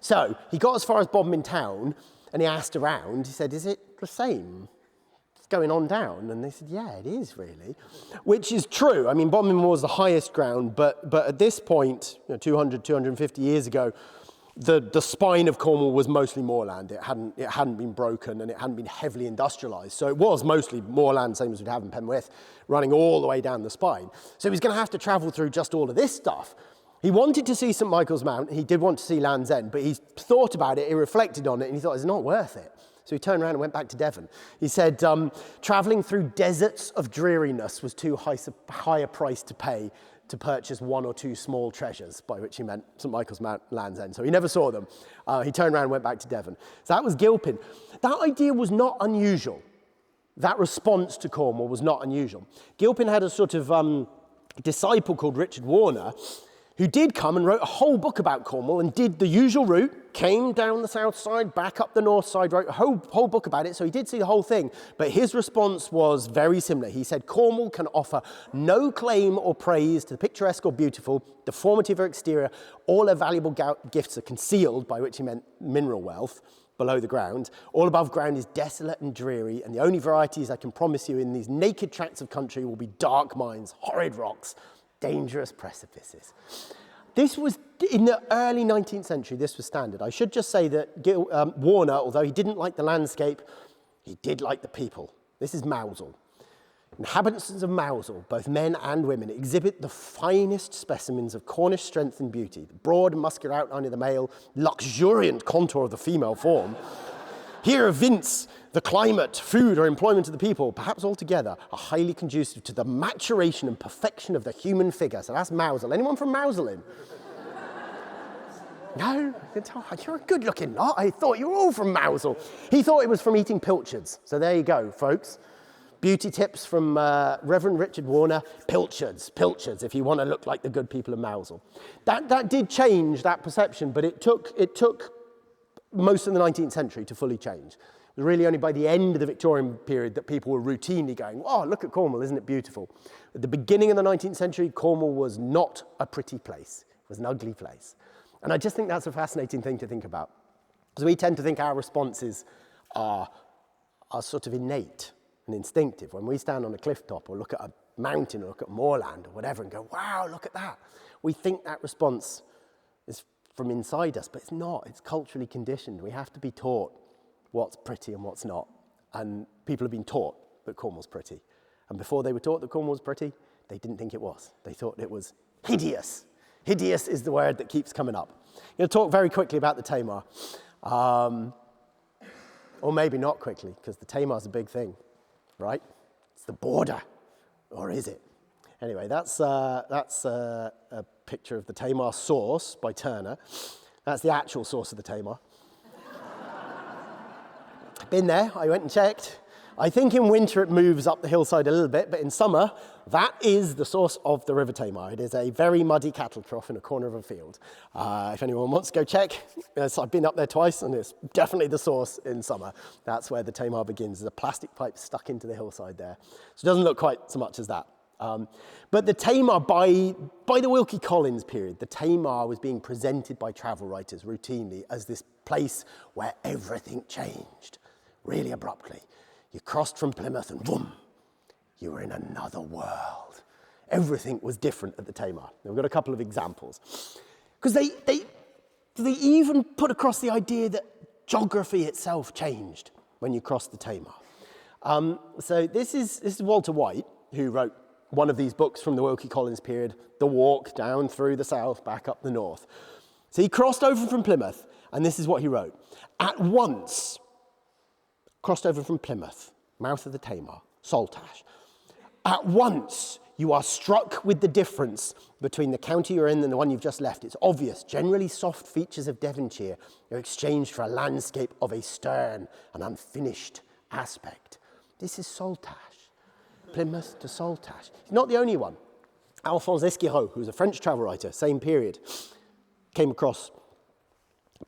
So he got as far as Bodmin town and he asked around. He said, is it the same? It's going on down. And they said, yeah, it is really. Which is true. I mean, Bodmin Moor was the highest ground, but at this point, 200, 250 years ago, the spine of Cornwall was mostly moorland. It hadn't been broken and it hadn't been heavily industrialized. So it was mostly moorland, same as we'd have in Penwith, running all the way down the spine. So he was going to have to travel through just all of this stuff. He wanted to see St. Michael's Mount. He did want to see Land's End, but he thought about it, he reflected on it, and he thought, it's not worth it. So he turned around and went back to Devon. He said, traveling through deserts of dreariness was too high a price to pay to purchase one or two small treasures, by which he meant St. Michael's Mount, Land's End. So he never saw them. He turned around and went back to Devon. So that was Gilpin. That idea was not unusual. that response to Cornwall was not unusual. Gilpin had a sort of disciple called Richard Warner, who did come and wrote a whole book about Cornwall and did the usual route, came down the south side, back up the north side, wrote a whole book about it, so he did see the whole thing. But his response was very similar. He said, Cornwall can offer no claim or praise to the picturesque or beautiful, deformity of her exterior, all her valuable gifts are concealed, by which he meant mineral wealth, below the ground. All above ground is desolate and dreary, and the only varieties I can promise you in these naked tracts of country will be dark mines, horrid rocks, dangerous precipices. This was, in the early 19th century, this was standard. I should just say that Warner, although he didn't like the landscape, he did like the people. This is Mousehole. Inhabitants of Mousehole, both men and women, exhibit the finest specimens of Cornish strength and beauty. The broad, muscular outline of the male, luxuriant contour of the female form. Here evince the climate, food, or employment of the people, perhaps altogether, are highly conducive to the maturation and perfection of the human figure. So that's Mousehole. Anyone from Mousehole in? No? You're a good-looking lot. I thought you were all from Mousehole. He thought it was from eating pilchards. So there you go, folks. Beauty tips from Reverend Richard Warner. Pilchards, if you want to look like the good people of Mousehole. That did change that perception, but it took most of the 19th century to fully change. It was really only by the end of the Victorian period that people were routinely going, oh, look at Cornwall, isn't it beautiful? At the beginning of the 19th century, Cornwall was not a pretty place. It was an ugly place. And I just think that's a fascinating thing to think about. Because we tend to think our responses are sort of innate and instinctive. When we stand on a cliff top or look at a mountain or look at moorland or whatever and go, wow, look at that. We think that response is from inside us, but it's not. It's culturally conditioned. We have to be taught what's pretty and what's not. And people have been taught that Cornwall's pretty. And before they were taught that Cornwall's pretty, they didn't think it was. They thought it was hideous. Hideous is the word that keeps coming up. I'm going to talk very quickly about the Tamar. Or maybe not quickly, because the Tamar's a big thing, right? It's the border. Or is it? Anyway, that's a picture of the Tamar source by Turner. That's the actual source of the Tamar. Been there, I went and checked. I think in winter it moves up the hillside a little bit, but in summer, that is the source of the River Tamar. It is a very muddy cattle trough in a corner of a field. If anyone wants to go check, I've been up there twice, and it's definitely the source in summer. That's where the Tamar begins. There's a plastic pipe stuck into the hillside there. So it doesn't look quite so much as that. But the Tamar, by the Wilkie Collins period, the Tamar was being presented by travel writers routinely as this place where everything changed, really abruptly. You crossed from Plymouth and boom, you were in another world. Everything was different at the Tamar. We've got a couple of examples. Because they even put across the idea that geography itself changed when you crossed the Tamar. So this is Walter White, who wrote one of these books from the Wilkie Collins period, The Walk Down Through the South, Back Up the North. So he crossed over from Plymouth, and this is what he wrote. At once, crossed over from Plymouth, mouth of the Tamar, Saltash. At once, you are struck with the difference between the county you're in and the one you've just left. It's obvious. Generally soft features of Devonshire are exchanged for a landscape of a stern and unfinished aspect. This is Saltash. Plymouth to Saltash. He's not the only one. Alphonse Esquirot, who's a French travel writer, same period, came across.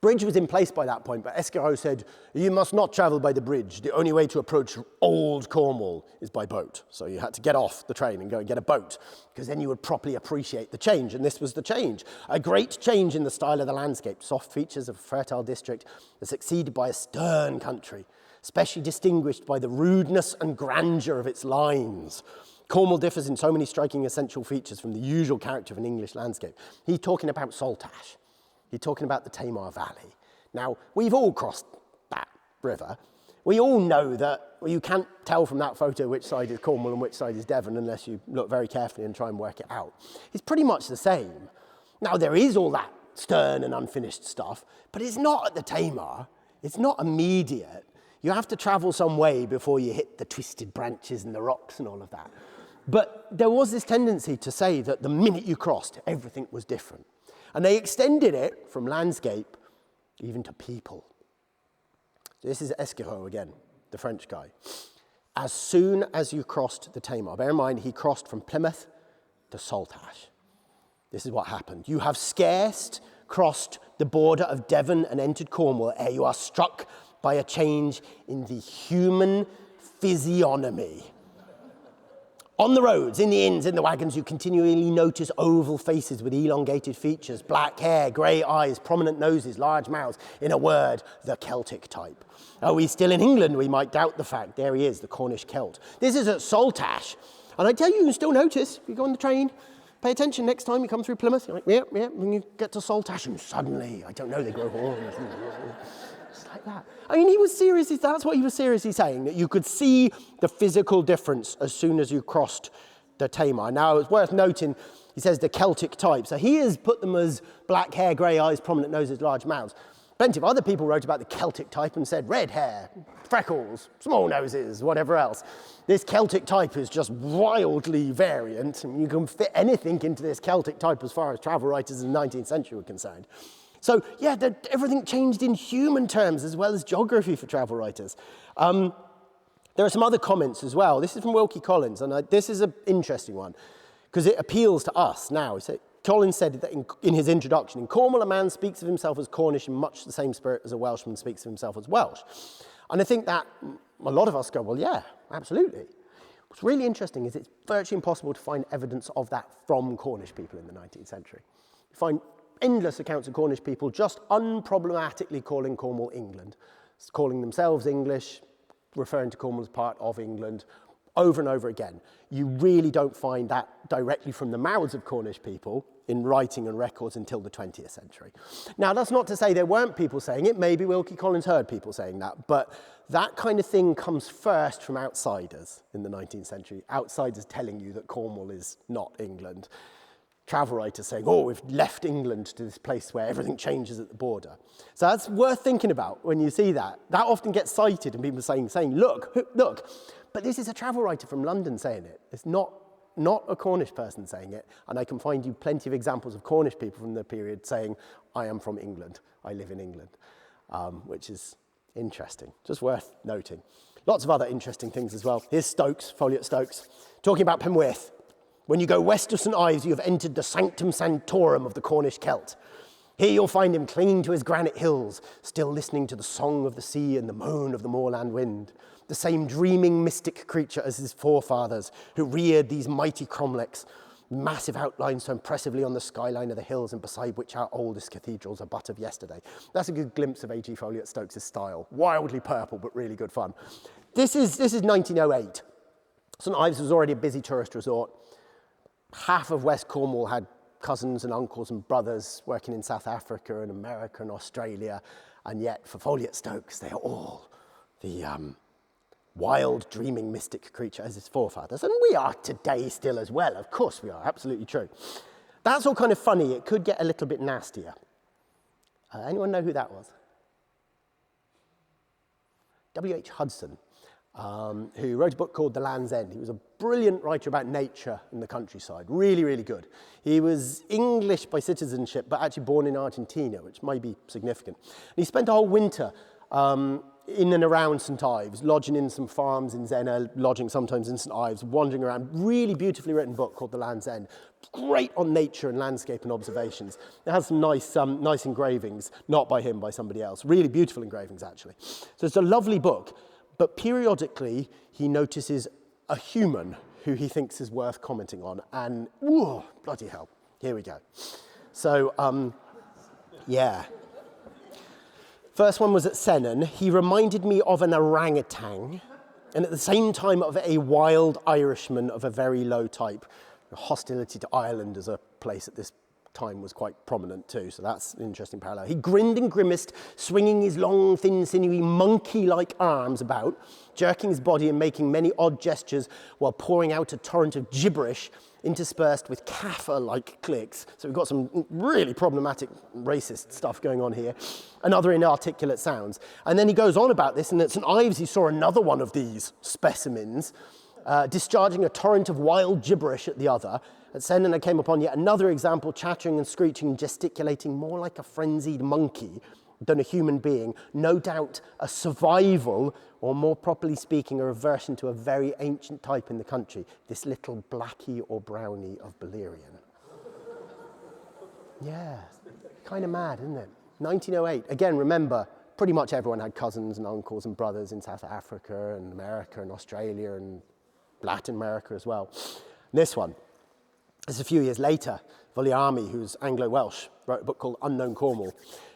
Bridge was in place by that point, but Esquirot said, you must not travel by the bridge. The only way to approach old Cornwall is by boat. So you had to get off the train and go and get a boat, because then you would properly appreciate the change. And this was the change. A great change in the style of the landscape. Soft features of a fertile district are succeeded by a stern country, especially distinguished by the rudeness and grandeur of its lines. Cornwall differs in so many striking essential features from the usual character of an English landscape. He's talking about Saltash. He's talking about the Tamar Valley. Now, we've all crossed that river. We all know that you can't tell from that photo which side is Cornwall and which side is Devon unless you look very carefully and try and work it out. It's pretty much the same. Now, there is all that stern and unfinished stuff, but it's not at the Tamar. It's not immediate. You have to travel some way before you hit the twisted branches and the rocks and all of that. But there was this tendency to say that the minute you crossed, everything was different. And they extended it from landscape even to people. This is Esquirot again, the French guy. as soon as you crossed the Tamar. Bear in mind, he crossed from Plymouth to Saltash. This is what happened. You have scarce crossed the border of Devon and entered Cornwall ere you are struck by a change in the human physiognomy. On the roads, in the inns, in the wagons, you continually notice oval faces with elongated features, black hair, grey eyes, prominent noses, large mouths. In a word, the Celtic type. Are we still in England? We might doubt the fact. There he is, the Cornish Celt. This is at Saltash. And I tell you, you can still notice, if you go on the train, pay attention next time you come through Plymouth. You're like, yeah, when you get to Saltash, and suddenly, I don't know, they grow horns. It's like that. I mean, he was seriously, that's what he was seriously saying, that you could see the physical difference as soon as you crossed the Tamar. Now, it's worth noting, he says the Celtic type. So he has put them as black hair, grey eyes, prominent noses, large mouths. Plenty of other people wrote about the Celtic type and said red hair, freckles, small noses, whatever else. This Celtic type is just wildly variant, and you can fit anything into this Celtic type as far as travel writers in the 19th century were concerned. So, yeah, everything changed in human terms as well as geography for travel writers. There are some other comments as well. This is from Wilkie Collins, and this is an interesting one because it appeals to us now. Collins said that in his introduction, in Cornwall, a man speaks of himself as Cornish in much the same spirit as a Welshman speaks of himself as Welsh. And I think that a lot of us go, well, yeah, absolutely. What's really interesting is it's virtually impossible to find evidence of that from Cornish people in the 19th century. You find endless accounts of Cornish people just unproblematically calling Cornwall England, calling themselves English, referring to Cornwall as part of England, over and over again. You really don't find that directly from the mouths of Cornish people in writing and records until the 20th century. Now, that's not to say there weren't people saying it. Maybe Wilkie Collins heard people saying that, but that kind of thing comes first from outsiders in the 19th century, outsiders telling you that Cornwall is not England. Travel writers saying, oh, we've left England to this place where everything changes at the border. So that's worth thinking about when you see that. That often gets cited and people saying, look. But this is a travel writer from London saying it. It's not a Cornish person saying it. And I can find you plenty of examples of Cornish people from the period saying, I am from England. I live in England, which is interesting, just worth noting. Lots of other interesting things as well. Here's Stokes, Folliott Stokes, talking about Penwith. When you go west of St Ives, you have entered the sanctum sanctorum of the Cornish Celt. Here you'll find him clinging to his granite hills, still listening to the song of the sea and the moan of the moorland wind. The same dreaming mystic creature as his forefathers, who reared these mighty cromlechs, massive outlines so impressively on the skyline of the hills and beside which our oldest cathedrals are but of yesterday. That's a good glimpse of A.G. Folliott Stokes' style. Wildly purple, but really good fun. This is 1908. St Ives was already a busy tourist resort. Half of West Cornwall had cousins and uncles and brothers working in South Africa and America and Australia, and yet for Folliott Stokes, they are all the wild, dreaming, mystic creature as his forefathers. And we are today still as well. Of course we are, absolutely true. That's all kind of funny. It could get a little bit nastier. Anyone know who that was? W.H. Hudson, who wrote a book called The Land's End. He was a brilliant writer about nature in the countryside. Really, really good. He was English by citizenship, but actually born in Argentina, which might be significant. And he spent a whole winter in and around St Ives, lodging in some farms in Zena, lodging sometimes in St Ives, wandering around. Really beautifully written book called The Land's End. Great on nature and landscape and observations. It has some nice engravings, not by him, by somebody else. Really beautiful engravings, actually. So it's a lovely book, but periodically he notices a human who he thinks is worth commenting on, and whoa, bloody hell, here we go. So, yeah. First one was at Senan. He reminded me of an orangutan, and at the same time of a wild Irishman of a very low type. Hostility to Ireland as a place at this time was quite prominent too, so that's an interesting parallel. He grinned and grimaced, swinging his long, thin, sinewy, monkey-like arms about, jerking his body and making many odd gestures while pouring out a torrent of gibberish interspersed with Kaffir-like clicks. So we've got some really problematic racist stuff going on here, and other inarticulate sounds. And then he goes on about this, and at St Ives he saw another one of these specimens, discharging a torrent of wild gibberish at the other. At Senan I came upon yet another example, chattering and screeching and gesticulating more like a frenzied monkey than a human being, no doubt a survival, or more properly speaking, a reversion to a very ancient type in the country, this little blackie or brownie of Balerion. Yeah, kind of mad, isn't it? 1908, again, remember, pretty much everyone had cousins and uncles and brothers in South Africa and America and Australia and Latin America as well. This one, this is a few years later. Williami, who's Anglo-Welsh, wrote a book called Unknown Cornwall.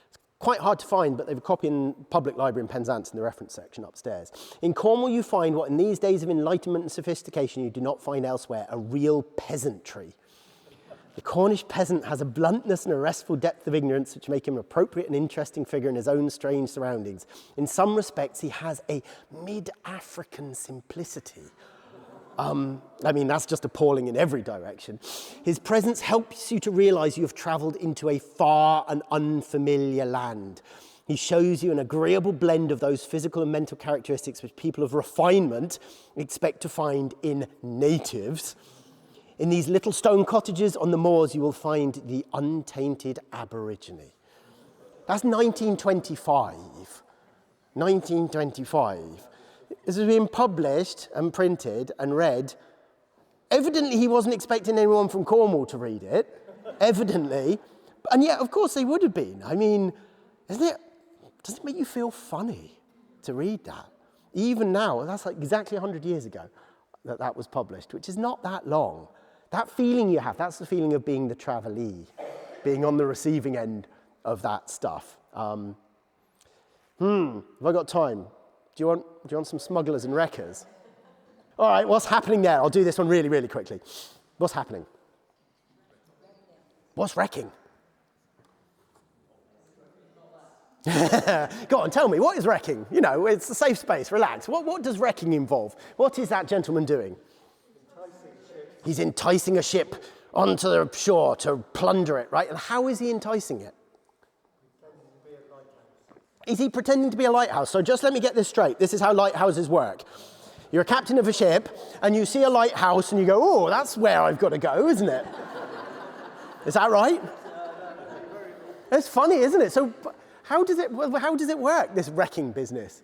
It's quite hard to find, but they have a copy in the public library in Penzance in the reference section upstairs. In Cornwall, you find what in these days of enlightenment and sophistication you do not find elsewhere, a real peasantry. The Cornish peasant has a bluntness and a restful depth of ignorance which make him an appropriate and interesting figure in his own strange surroundings. In some respects, he has a mid-African simplicity. I mean, that's just appalling in every direction. His presence helps you to realize you have traveled into a far and unfamiliar land. He shows you an agreeable blend of those physical and mental characteristics which people of refinement expect to find in natives. In these little stone cottages on the moors, you will find the untainted aborigine. That's 1925. 1925. This has been published and printed and read. Evidently, he wasn't expecting anyone from Cornwall to read it. Evidently. And yet, of course, they would have been. I mean, doesn't it make you feel funny to read that? Even now, that's like exactly 100 years ago that was published, which is not that long. That feeling you have, that's the feeling of being the travelee, being on the receiving end of that stuff. Have I got time? Do you want some smugglers and wreckers? All right, what's happening there? I'll do this one really, really quickly. What's happening? What's wrecking? Go on, tell me, what is wrecking? You know, it's a safe space, relax. What does wrecking involve? What is that gentleman doing? He's enticing a ship onto the shore to plunder it, right? And how is he enticing it? Is he pretending to be a lighthouse? So just let me get this straight. This is how lighthouses work. You're a captain of a ship, and you see a lighthouse, and you go, oh, that's where I've got to go, isn't it? Is that right? It's funny, isn't it? So how does it work, this wrecking business?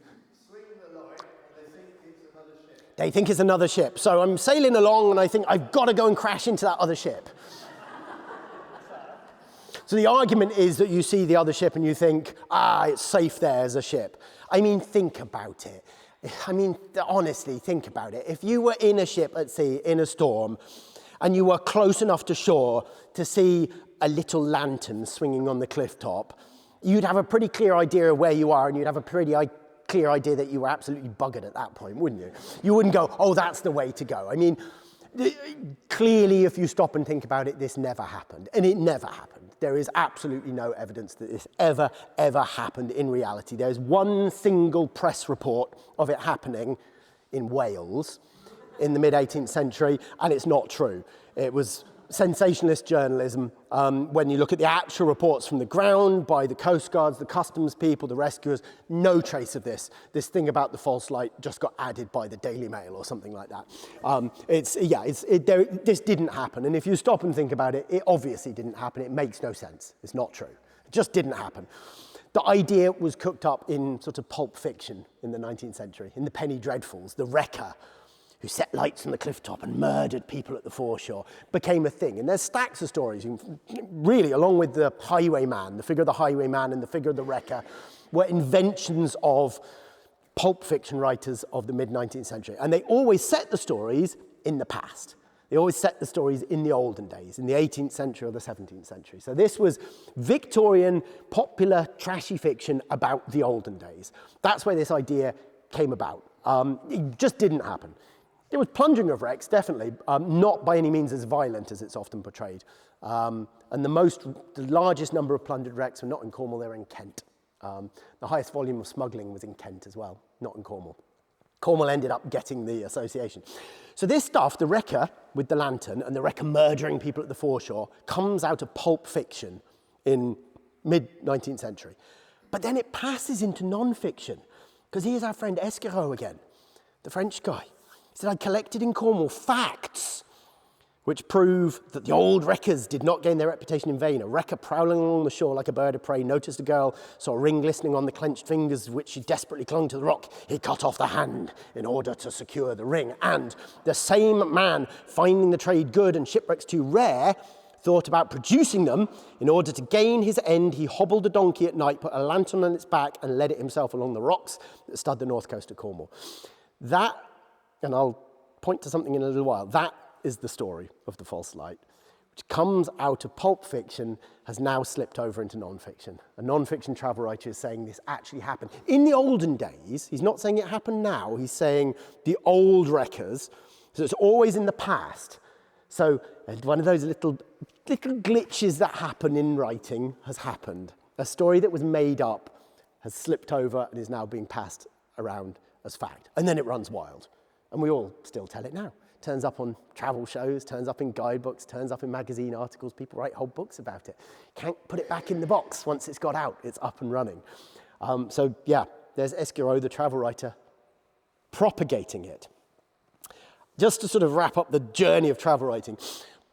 They think it's another ship. So I'm sailing along and I think I've got to go and crash into that other ship. So the argument is that you see the other ship and you think, it's safe there as a ship. I mean, think about it. I mean, honestly, think about it. If you were in a ship at sea in a storm and you were close enough to shore to see a little lantern swinging on the cliff top, you'd have a pretty clear idea of where you are and you'd have a pretty clear idea that you were absolutely buggered at that point, wouldn't you? You wouldn't go, oh, that's the way to go. I mean, clearly, if you stop and think about it, this never happened. And it never happened. There is absolutely no evidence that this ever happened in reality. There's one single press report of it happening in Wales in the mid-18th century, and it's not true. It was sensationalist journalism. When you look at the actual reports from the ground by the coast guards, the customs people, the rescuers, no trace of this. This thing about the false light just got added by the Daily Mail or something like that. This didn't happen. And if you stop and think about it, it obviously didn't happen. It makes no sense. It's not true. It just didn't happen. The idea was cooked up in sort of pulp fiction in the 19th century, in the Penny Dreadfuls, the wrecker who set lights on the cliff top and murdered people at the foreshore, became a thing. And there's stacks of stories, really, along with the highwayman, the figure of the highwayman and the figure of the wrecker, were inventions of pulp fiction writers of the mid-19th century. And they always set the stories in the past. They always set the stories in the olden days, in the 18th century or the 17th century. So this was Victorian, popular, trashy fiction about the olden days. That's where this idea came about. It just didn't happen. There was plundering of wrecks, definitely, not by any means as violent as it's often portrayed. And the largest number of plundered wrecks were not in Cornwall, they were in Kent. The highest volume of smuggling was in Kent as well, not in Cornwall. Cornwall ended up getting the association. So this stuff, the wrecker with the lantern and the wrecker murdering people at the foreshore, comes out of pulp fiction in mid-19th century. But then it passes into non-fiction, because here's our friend Esquirot again, the French guy. He said, I collected in Cornwall facts which prove that the old wreckers did not gain their reputation in vain. A wrecker prowling along the shore like a bird of prey noticed a girl, saw a ring glistening on the clenched fingers of which she desperately clung to the rock. He cut off the hand in order to secure the ring. And the same man, finding the trade good and shipwrecks too rare, thought about producing them. In order to gain his end, he hobbled a donkey at night, put a lantern on its back, and led it himself along the rocks that stud the north coast of Cornwall. That, and I'll point to something in a little while, that is the story of the false light, which comes out of pulp fiction, has now slipped over into non-fiction. A non-fiction travel writer is saying this actually happened. In the olden days, he's not saying it happened now, he's saying the old wreckers, so it's always in the past. So one of those little glitches that happen in writing has happened. A story that was made up has slipped over and is now being passed around as fact. And then it runs wild. And we all still tell it now. Turns up on travel shows, turns up in guidebooks, turns up in magazine articles. People write whole books about it. Can't put it back in the box once it's got out. It's up and running. So yeah, there's Esquiro, the travel writer, propagating it. Just to sort of wrap up the journey of travel writing,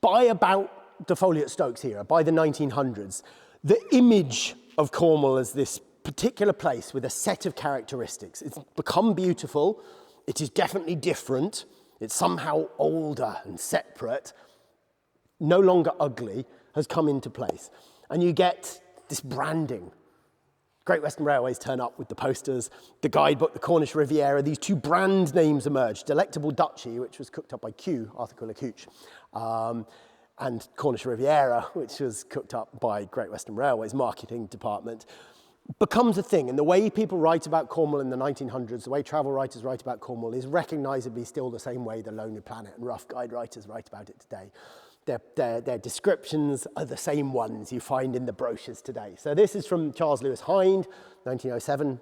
by about the Folliott Stokes era, by the 1900s, the image of Cornwall as this particular place with a set of characteristics, it's become beautiful, it is definitely different, it's somehow older and separate, no longer ugly, has come into place. And you get this branding. Great Western Railways turn up with the posters, the guidebook, the Cornish Riviera, these two brand names emerge. Delectable Duchy, which was cooked up by Q, Arthur Quiller Couch, and Cornish Riviera, which was cooked up by Great Western Railways marketing department, becomes a thing. And the way people write about Cornwall in the 1900s, the way travel writers write about Cornwall is recognisably still the same way the Lonely Planet and rough guide writers write about it today. Their descriptions are the same ones you find in the brochures today. So this is from Charles Lewis Hind, 1907,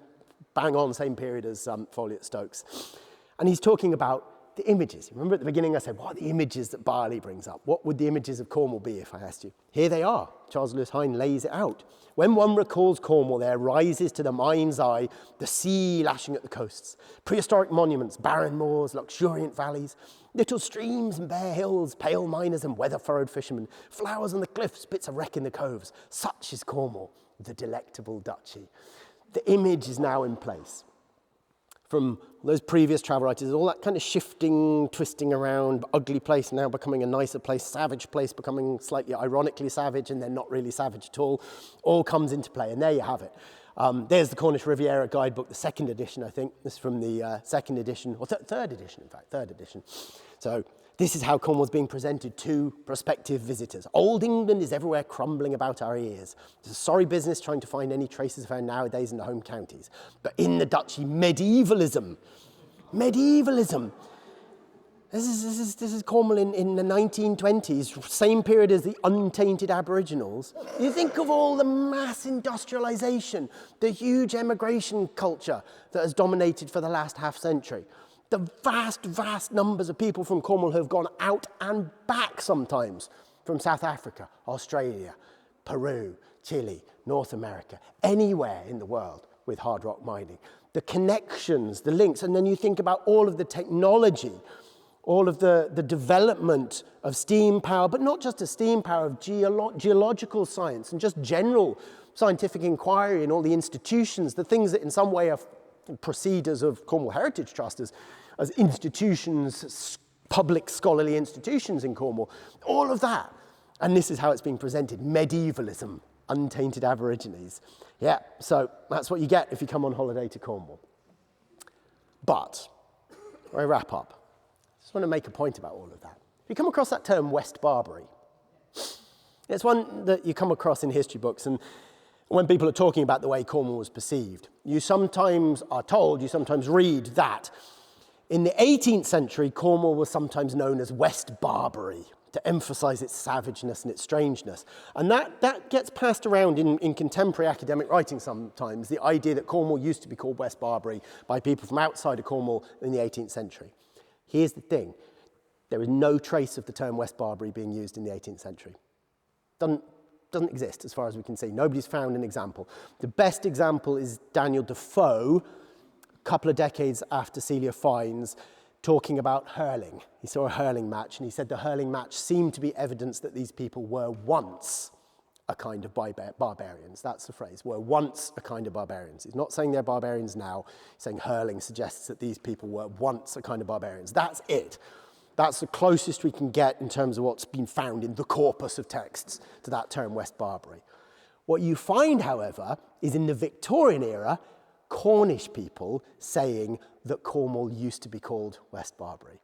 bang on, same period as Folliott Stokes. And he's talking about the images. Remember at the beginning I said, what are the images that Barley brings up? What would the images of Cornwall be if I asked you? Here they are. Charles Lewis Hind lays it out. When one recalls Cornwall, there rises to the mind's eye the sea lashing at the coasts, prehistoric monuments, barren moors, luxuriant valleys, little streams and bare hills, pale miners and weather-furrowed fishermen, flowers on the cliffs, bits of wreck in the coves. Such is Cornwall, the delectable duchy. The image is now in place. From those previous travel writers, all that kind of shifting, twisting around, ugly place now becoming a nicer place, savage place becoming slightly ironically savage and then not really savage at all comes into play. And there you have it. There's the Cornish Riviera guidebook, the second edition, I think. This is from the second edition, or third edition, in fact, third edition. So this is how Cornwall's being presented to prospective visitors. Old England is everywhere crumbling about our ears. It's a sorry business trying to find any traces of her nowadays in the home counties. But in the duchy, medievalism. This is Cornwall in the 1920s, same period as the untainted Aboriginals. You think of all the mass industrialization, the huge emigration culture that has dominated for the last half century. The vast numbers of people from Cornwall who have gone out and back sometimes from South Africa, Australia, Peru, Chile, North America, anywhere in the world with hard rock mining. The connections, the links, and then you think about all of the technology, all of the development of steam power, but not just a steam power, of geological science and just general scientific inquiry and all the institutions, the things that in some way are procedures of Cornwall Heritage Trust as institutions, public scholarly institutions in Cornwall, all of that. And this is how it's being presented, medievalism, untainted Aborigines. Yeah, so that's what you get if you come on holiday to Cornwall. But, I wrap up. I just want to make a point about all of that. If you come across that term West Barbary, it's one that you come across in history books, and when people are talking about the way Cornwall was perceived, you sometimes are told, you sometimes read that in the 18th century, Cornwall was sometimes known as West Barbary, to emphasize its savageness and its strangeness. And that gets passed around in contemporary academic writing sometimes, the idea that Cornwall used to be called West Barbary by people from outside of Cornwall in the 18th century. Here's the thing. There is no trace of the term West Barbary being used in the 18th century. Doesn't exist as far as we can see. Nobody's found an example. The best example is Daniel Defoe, a couple of decades after Celia Fiennes, talking about hurling. He saw a hurling match, and he said the hurling match seemed to be evidence that these people were once a kind of barbarians. That's the phrase, were once a kind of barbarians. He's not saying they're barbarians now. He's saying hurling suggests that these people were once a kind of barbarians. That's it. That's the closest we can get in terms of what's been found in the corpus of texts to that term, West Barbary. What you find, however, is in the Victorian era, Cornish people saying that Cornwall used to be called West Barbary.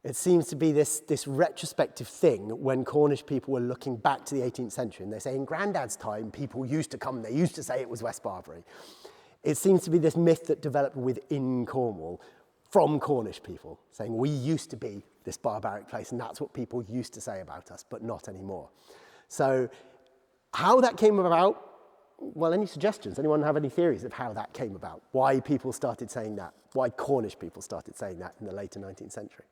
It seems to be this retrospective thing when Cornish people were looking back to the 18th century, and they say in Grandad's time, people used to come, they used to say it was West Barbary. It seems to be this myth that developed within Cornwall from Cornish people, saying we used to be this barbaric place, and that's what people used to say about us, but not anymore. So how that came about, well, any suggestions? Anyone have any theories of how that came about? Why people started saying that? Why Cornish people started saying that in the later 19th century?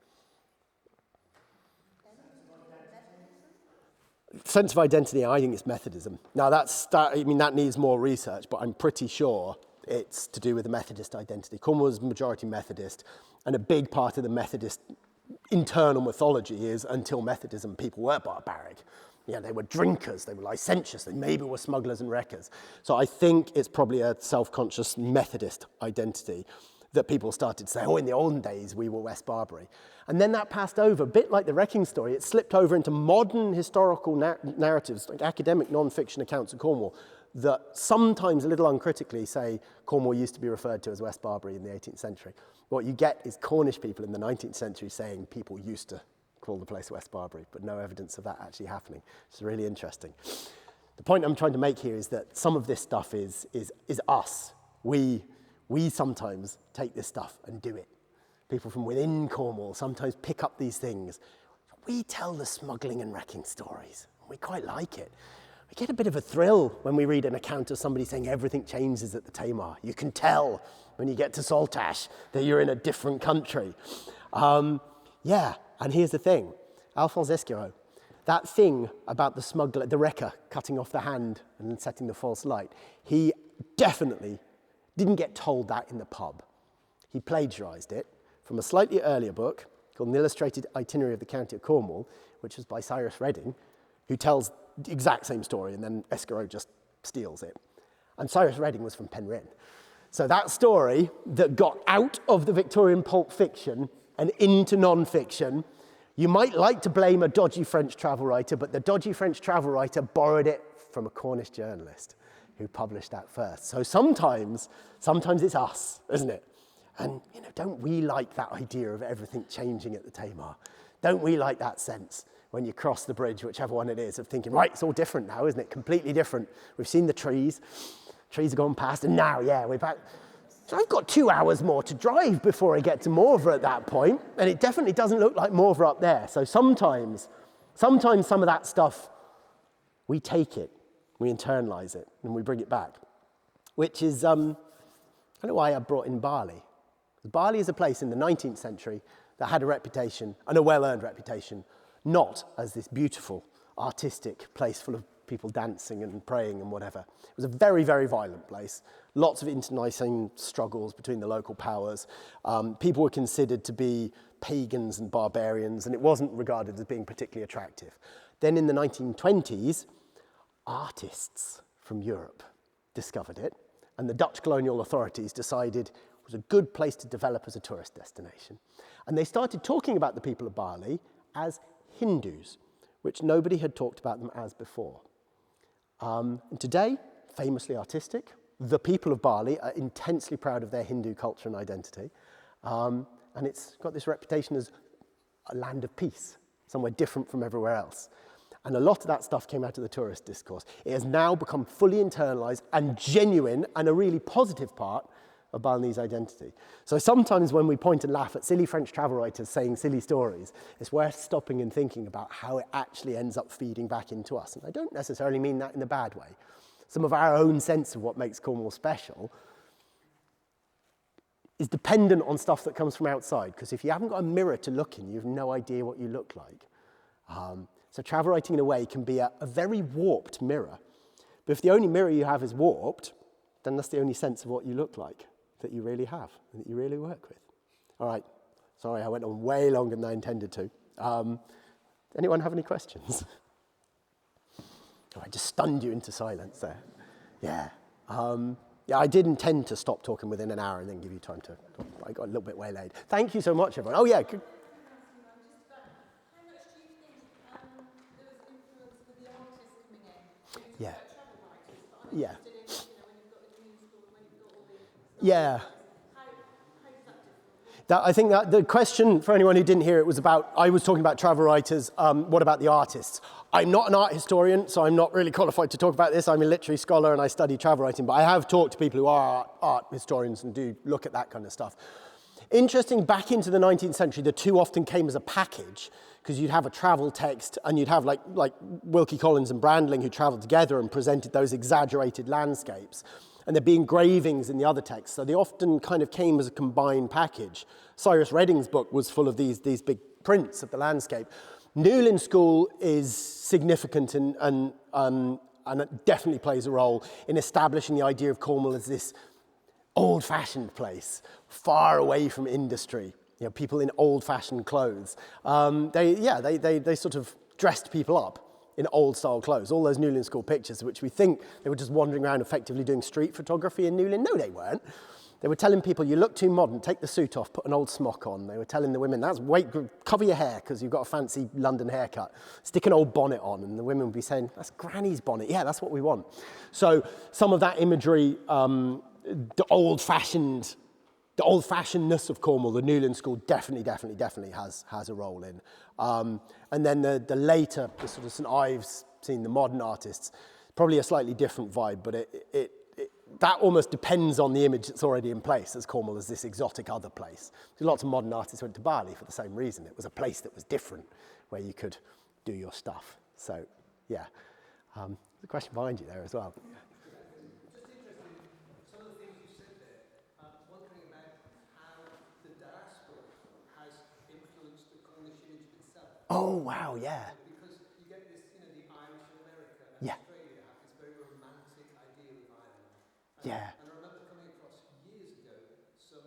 Sense of identity, I think it's Methodism. Now, that needs more research, but I'm pretty sure it's to do with the Methodist identity. Cornwall was majority Methodist, and a big part of the Methodist internal mythology is until Methodism, people were barbaric. Yeah, they were drinkers, they were licentious, they maybe were smugglers and wreckers. So I think it's probably a self-conscious Methodist identity that people started to say, oh, in the olden days, we were West Barbary. And then that passed over, a bit like the wrecking story, it slipped over into modern historical narratives, like academic non-fiction accounts of Cornwall, that sometimes a little uncritically say Cornwall used to be referred to as West Barbary in the 18th century. What you get is Cornish people in the 19th century saying people used to call the place West Barbary, but no evidence of that actually happening. It's really interesting. The point I'm trying to make here is that some of this stuff is us. We sometimes take this stuff and do it. People from within Cornwall sometimes pick up these things. We tell the smuggling and wrecking stories. We quite like it. We get a bit of a thrill when we read an account of somebody saying everything changes at the Tamar. You can tell when you get to Saltash that you're in a different country. And here's the thing. Alphonse Esquirot, that thing about the smuggler, the wrecker cutting off the hand and setting the false light, he definitely didn't get told that in the pub. He plagiarised it from a slightly earlier book called An Illustrated Itinerary of the County of Cornwall, which was by Cyrus Redding, who tells the exact same story, and then Esquirot just steals it. And Cyrus Redding was from Penwith. So that story that got out of the Victorian pulp fiction and into non-fiction, you might like to blame a dodgy French travel writer, but the dodgy French travel writer borrowed it from a Cornish journalist who published that first. So sometimes it's us, isn't it? And don't we like that idea of everything changing at the Tamar? Don't we like that sense when you cross the bridge, whichever one it is, of thinking, right, it's all different now, isn't it? Completely different. We've seen the trees have gone past, and now, we're back. So I've got 2 hours more to drive before I get to Morva at that point, and it definitely doesn't look like Morva up there. So sometimes some of that stuff, we take it, we internalize it, and we bring it back, which is kind of why I brought in Bali. Bali is a place in the 19th century that had a reputation, and a well-earned reputation, not as this beautiful, artistic place full of people dancing and praying and whatever. It was a very, very violent place. Lots of internecine struggles between the local powers. People were considered to be pagans and barbarians, and it wasn't regarded as being particularly attractive. Then in the 1920s, artists from Europe discovered it, and the Dutch colonial authorities decided it was a good place to develop as a tourist destination. And they started talking about the people of Bali as Hindus, which nobody had talked about them as before. And today, famously artistic, the people of Bali are intensely proud of their Hindu culture and identity. And it's got this reputation as a land of peace, somewhere different from everywhere else. And a lot of that stuff came out of the tourist discourse. It has now become fully internalized and genuine and a really positive part of Balinese identity. So sometimes when we point and laugh at silly French travel writers saying silly stories, it's worth stopping and thinking about how it actually ends up feeding back into us. And I don't necessarily mean that in a bad way. Some of our own sense of what makes Cornwall special is dependent on stuff that comes from outside, because if you haven't got a mirror to look in, you have no idea what you look like. So travel writing, in a way, can be a very warped mirror. But if the only mirror you have is warped, then that's the only sense of what you look like that you really have and that you really work with. All right, Sorry, I went on way longer than I intended to. Anyone have any questions? Oh, I just stunned you into silence there. Yeah. Yeah, I did intend to stop talking within an hour and then give you time to talk. I got a little bit waylaid. Thank you so much, everyone. Oh, yeah. Yeah. Yeah. Yeah. I think that the question, for anyone who didn't hear it, was about, I was talking about travel writers, what about the artists? I'm not an art historian, so I'm not really qualified to talk about this. I'm a literary scholar and I study travel writing, but I have talked to people who are art historians and do look at that kind of stuff. Interesting, back into the 19th century, the two often came as a package, because you'd have a travel text and you'd have like Wilkie Collins and Brandling who travelled together and presented those exaggerated landscapes. And there'd be engravings in the other texts, so they often kind of came as a combined package. Cyrus Redding's book was full of these big prints of the landscape. Newlyn School is significant and it definitely plays a role in establishing the idea of Cornwall as this old-fashioned place, far away from industry. You know, people in old-fashioned clothes. They sort of dressed people up in old-style clothes. All those Newlyn School pictures, which we think they were just wandering around effectively doing street photography in Newlyn. No, they weren't. They were telling people, you look too modern, take the suit off, put an old smock on. They were telling the women, cover your hair because you've got a fancy London haircut. Stick an old bonnet on, and the women would be saying, that's Granny's bonnet. Yeah, that's what we want. So some of that imagery, the old-fashionedness of Cornwall, the Newlyn School definitely has a role in. And then the later, the sort of St Ives scene, the modern artists, probably a slightly different vibe, but that almost depends on the image that's already in place as Cornwall as this exotic other place. Lots of modern artists went to Bali for the same reason. It was a place that was different, where you could do your stuff. So, yeah. The question behind you there as well. Oh, wow, yeah. Because you get this, the Irish in America and Yeah. Australia have this very romantic idea of Ireland. Yeah. And I remember coming across years ago some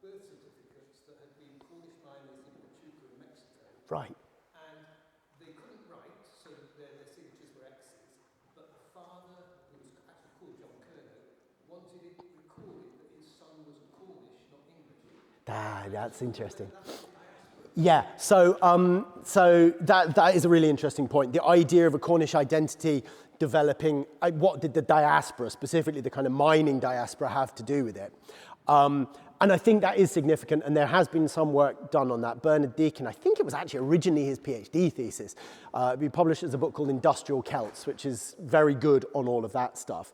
birth certificates that had been Cornish miners in Pachuca in Mexico. Right. And they couldn't write, so their signatures were X's, but the father, who was actually called John Kerno, wanted it recorded that his son was Cornish, not English. That's interesting. Yeah, so that is a really interesting point. The idea of a Cornish identity developing, what did the diaspora, specifically the kind of mining diaspora, have to do with it? And I think that is significant, and there has been some work done on that. Bernard Deacon, I think it was actually originally his PhD thesis. He published as a book called Industrial Celts, which is very good on all of that stuff.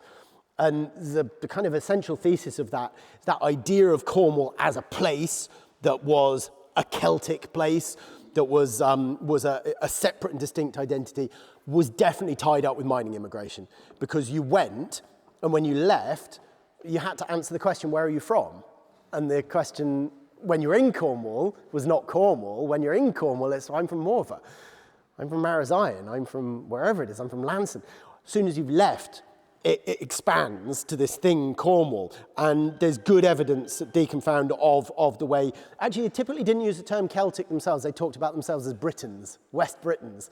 And the kind of essential thesis of that idea of Cornwall as a place that was a Celtic place, that was a separate and distinct identity, was definitely tied up with mining immigration. Because you went, and when you left, you had to answer the question, where are you from? And the question, when you're in Cornwall, was not Cornwall. When you're in Cornwall, it's, I'm from Morva, I'm from Marazion, I'm from wherever it is, I'm from Lanson. As soon as you've left, it expands to this thing, Cornwall. And there's good evidence that Deacon found of the way. Actually, they typically didn't use the term Celtic themselves. They talked about themselves as Britons, West Britons.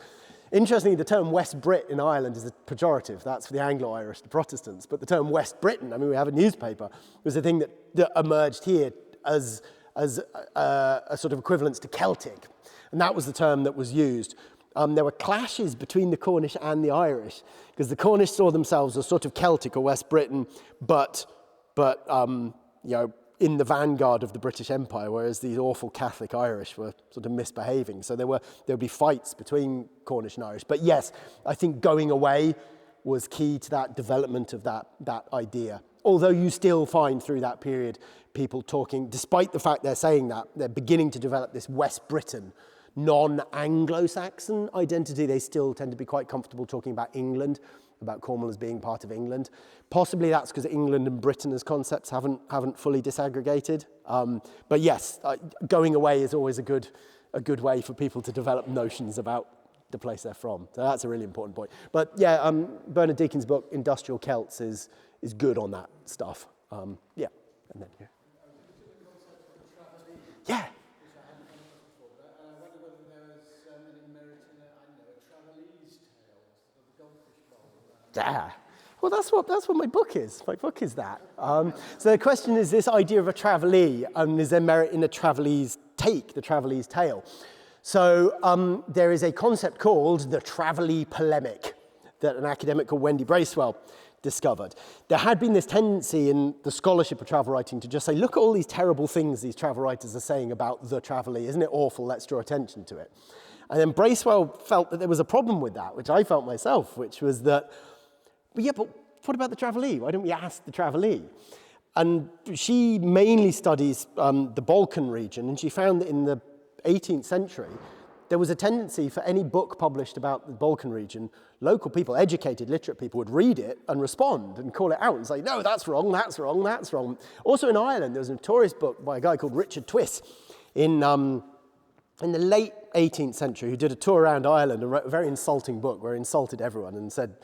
Interestingly, the term West Brit in Ireland is a pejorative. That's for the Anglo-Irish, the Protestants. But the term West Briton, I mean, we have a newspaper, was the thing that emerged here as a sort of equivalence to Celtic. And that was the term that was used. There were clashes between the Cornish and the Irish, because the Cornish saw themselves as sort of Celtic or West Britain, but in the vanguard of the British Empire, whereas these awful Catholic Irish were sort of misbehaving. So there would be fights between Cornish and Irish. But yes, I think going away was key to that development of that idea. Although you still find through that period people talking, despite the fact they're saying that, they're beginning to develop this West Britain, non-Anglo-Saxon identity. They still tend to be quite comfortable talking about England, about Cornwall as being part of England. Possibly that's because England and Britain as concepts haven't fully disaggregated. But yes, going away is always a good way for people to develop notions about the place they're from. So that's a really important point. But yeah, Bernard Deacon's book, Industrial Celts, is good on that stuff. Yeah, and then yeah. Yeah. Well, that's what my book is. My book is that. So the question is this idea of a travellee, and is there merit in a travellee's take, the travellee's tale? So there is a concept called the travellee polemic that an academic called Wendy Bracewell discovered. There had been this tendency in the scholarship of travel writing to just say, look at all these terrible things these travel writers are saying about the travellee. Isn't it awful? Let's draw attention to it. And then Bracewell felt that there was a problem with that, which I felt myself, which was that, but what about the travellee? Why don't we ask the travellee? And she mainly studies the Balkan region, and she found that in the 18th century, there was a tendency for any book published about the Balkan region, local people, educated, literate people, would read it and respond and call it out and say, no, that's wrong, that's wrong, that's wrong. Also in Ireland, there was a notorious book by a guy called Richard Twiss in the late 18th century who did a tour around Ireland and wrote a very insulting book where he insulted everyone and said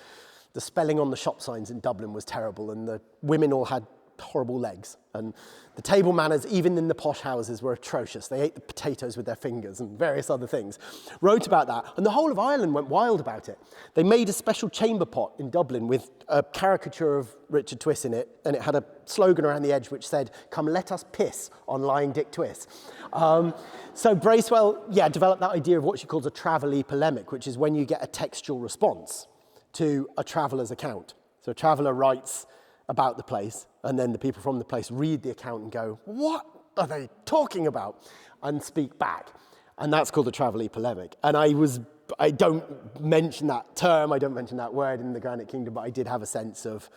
the spelling on the shop signs in Dublin was terrible and the women all had horrible legs and the table manners even in the posh houses were atrocious. They ate the potatoes with their fingers and various other things. Wrote about that and the whole of Ireland went wild about it. They made a special chamber pot in Dublin with a caricature of Richard Twiss in it and it had a slogan around the edge which said, come let us piss on lying Dick Twiss. So Bracewell, developed that idea of what she calls a travellee polemic, which is when you get a textual response to a traveller's account. So a traveller writes about the place, and then the people from the place read the account and go, what are they talking about? And speak back. And that's called a travellee polemic. And I don't mention that term, I don't mention that word in the Granite Kingdom, but I did have a sense of,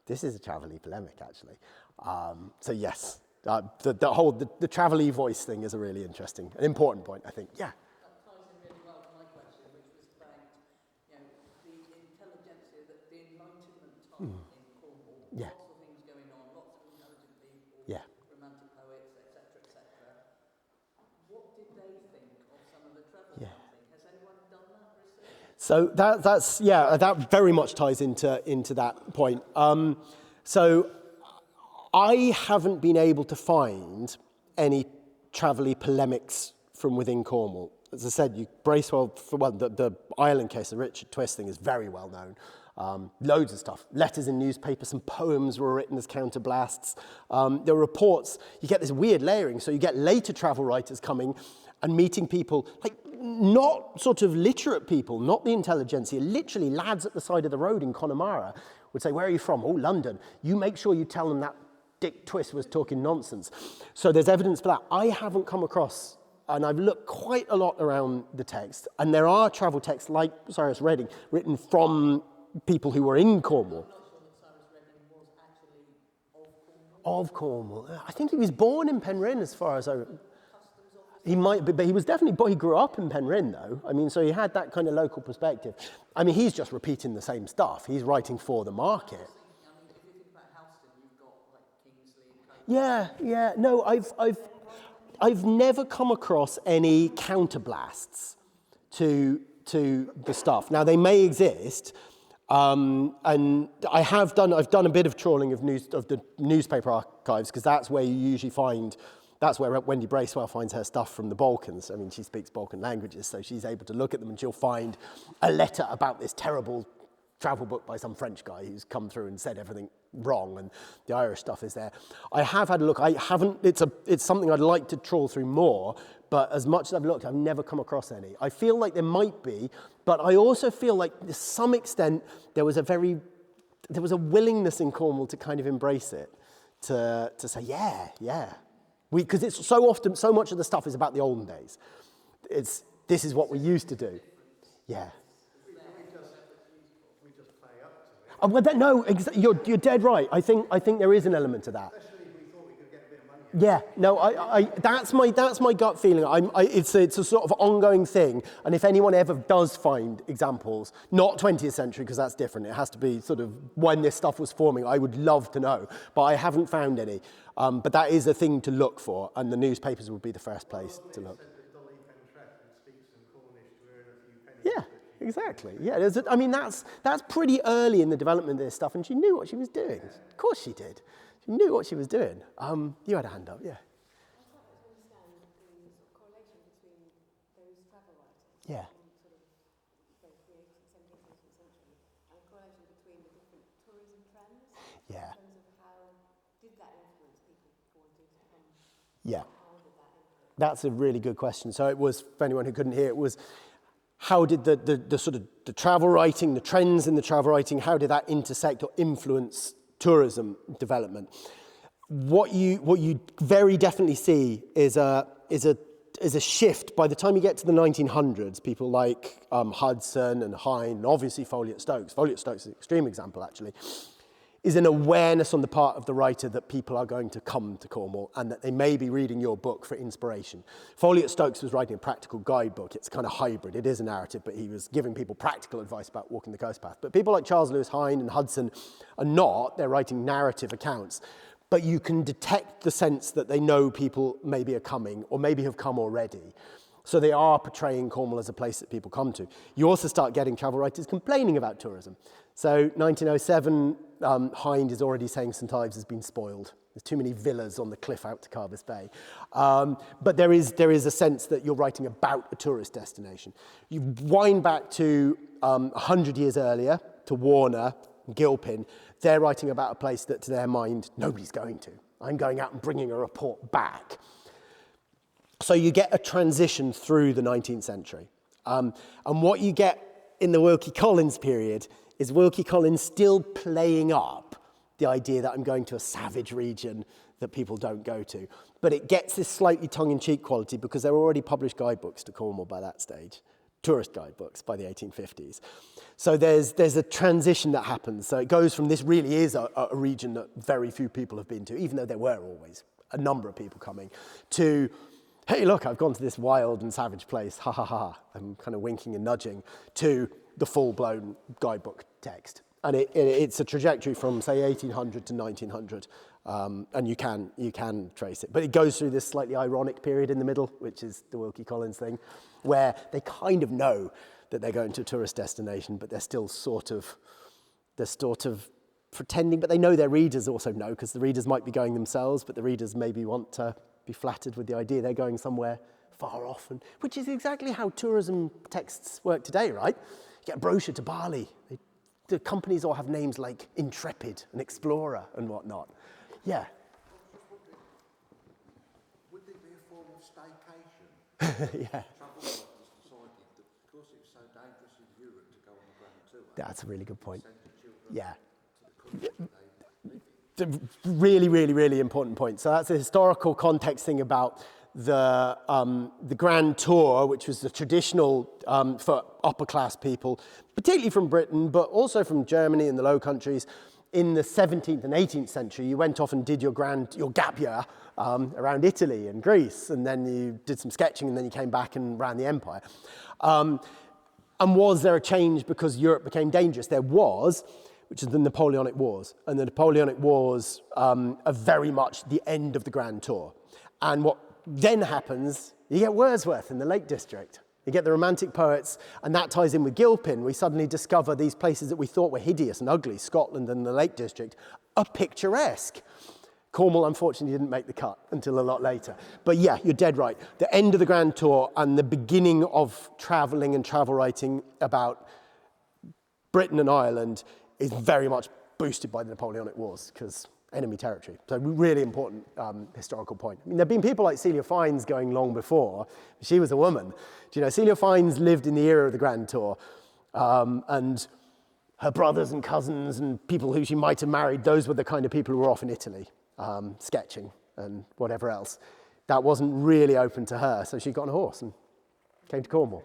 this is a travellee polemic, actually. So yes, the travellee voice thing is a really interesting, an important point, I think. Yeah. That ties in really well to my question, which was about, the intelligentsia, the Enlightenment time in Cornwall. Yeah. Lots of things going on, lots of intelligent people, Yeah. romantic poets, etc., etc. What did they think of some of the travel Yeah. writing? Has anyone done that research? So that very much ties into that point. So I haven't been able to find any travellee polemics from within Cornwall. As I said, Bracewell, the Ireland case, the Richard Twiss thing is very well known. Loads of stuff. Letters in newspapers, some poems were written as counterblasts. There were reports. You get this weird layering. So you get later travel writers coming and meeting people, like not sort of literate people, not the intelligentsia, literally lads at the side of the road in Connemara would say, where are you from? Oh, London. You make sure you tell them that Dick Twiss was talking nonsense. So there's evidence for that. I haven't come across, and I've looked quite a lot around the text, and there are travel texts like Cyrus Redding written from people who were in Cornwall. I'm not sure that Cyrus Redding was actually Of Cornwall. I think he was born in Penryn as far as I... He might be, but he was definitely, he grew up in Penryn though. I mean, so he had that kind of local perspective. I mean, he's just repeating the same stuff. He's writing for the market. I mean, if you think about Houston, you've got like Kingsley and Yeah. No, I've never come across any counterblasts to the stuff. Now they may exist, and I've done a bit of trawling of the newspaper archives because that's where you usually find. That's where Wendy Bracewell finds her stuff from the Balkans. I mean, she speaks Balkan languages, so she's able to look at them and she'll find a letter about this terrible travel book by some French guy who's come through and said everything wrong, and the Irish stuff is there. I have had a look. I haven't. It's something I'd like to trawl through more, but as much as I've looked, I've never come across any. I feel like there might be, but I also feel like to some extent there was a willingness in Cornwall to kind of embrace it, to say, yeah. Because it's so often, so much of the stuff is about the olden days. This is what we used to do. Yeah. We just play up to it. You're dead right. I think there is an element to that. Especially if we thought we could get a bit of money out of it. Yeah, no, that's my gut feeling. It's a sort of ongoing thing. And if anyone ever does find examples, not 20th century, because that's different. It has to be sort of when this stuff was forming. I would love to know, but I haven't found any. But that is a thing to look for, and the newspapers would be the first place to look. Yeah, exactly. Yeah, that's pretty early in the development of this stuff, and she knew what she was doing. Of course she did. She knew what she was doing. You had a hand up, yeah. Yeah. Yeah. Sort of both the 18th, 17th, 18th century, and the correlation between the Yeah. That's a really good question. So it was, for anyone who couldn't hear, it was how did the sort of the travel writing, the trends in the travel writing, how did that intersect or influence tourism development? What you very definitely see is a shift. By the time you get to the 1900s, people like Hudson and Hine, and obviously Folliott Stokes. Folliott Stokes is an extreme example, actually. Is an awareness on the part of the writer that people are going to come to Cornwall and that they may be reading your book for inspiration. Folliott Stokes was writing a practical guidebook. It's kind of hybrid. It is a narrative, but he was giving people practical advice about walking the coast path. But people like Charles Lewis Hine and Hudson are not. They're writing narrative accounts. But you can detect the sense that they know people maybe are coming or maybe have come already. So they are portraying Cornwall as a place that people come to. You also start getting travel writers complaining about tourism. So 1907, Hind is already saying St Ives has been spoiled. There's too many villas on the cliff out to Carvis Bay. But there is a sense that you're writing about a tourist destination. You wind back to 100 years earlier, to Warner, Gilpin. They're writing about a place that, to their mind, nobody's going to. I'm going out and bringing a report back. So you get a transition through the 19th century. And what you get in the Wilkie Collins period is Wilkie Collins still playing up the idea that I'm going to a savage region that people don't go to. But it gets this slightly tongue-in-cheek quality because there were already published guidebooks to Cornwall by that stage, tourist guidebooks by the 1850s. So there's a transition that happens. So it goes from this really is a region that very few people have been to, even though there were always a number of people coming, to, hey, look, I've gone to this wild and savage place, ha, ha, ha. I'm kind of winking and nudging, to the full-blown guidebook text. And it's a trajectory from, say, 1800 to 1900, and you can trace it. But it goes through this slightly ironic period in the middle, which is the Wilkie Collins thing, where they kind of know that they're going to a tourist destination, but they're still sort of pretending, but they know their readers also know, because the readers might be going themselves, but the readers maybe want to be flattered with the idea they're going somewhere far off, and which is exactly how tourism texts work today, right? You get a brochure to Bali. The companies all have names like Intrepid and Explorer and whatnot. Yeah. Would there be a form of staycation? Yeah. Travel writers decided that because it was so dangerous in Europe to go on the Grand Tour, That's a really good point. send the children Yeah. to the country they live in. The really, really, really important point. So that's a historical context thing about the Grand Tour, which was the traditional for upper class people, particularly from Britain, but also from Germany and the Low Countries. In the 17th and 18th century, you went off and did your gap year around Italy and Greece, and then you did some sketching, and then you came back and ran the empire. And was there a change because Europe became dangerous? There was, which is the Napoleonic Wars. And the Napoleonic Wars are very much the end of the Grand Tour. And what then happens, you get Wordsworth in the Lake District. You get the Romantic poets, and that ties in with Gilpin. We suddenly discover these places that we thought were hideous and ugly, Scotland and the Lake District, are picturesque. Cornwall, unfortunately, didn't make the cut until a lot later. But yeah, you're dead right. The end of the Grand Tour and the beginning of travelling and travel writing about Britain and Ireland is very much boosted by the Napoleonic Wars, because enemy territory. So really important historical point. I mean, there have been people like Celia Fiennes going long before. She was a woman. Do you know, Celia Fiennes lived in the era of the Grand Tour, and her brothers and cousins and people who she might have married, those were the kind of people who were off in Italy, sketching and whatever else. That wasn't really open to her, so she got on a horse and came to Cornwall.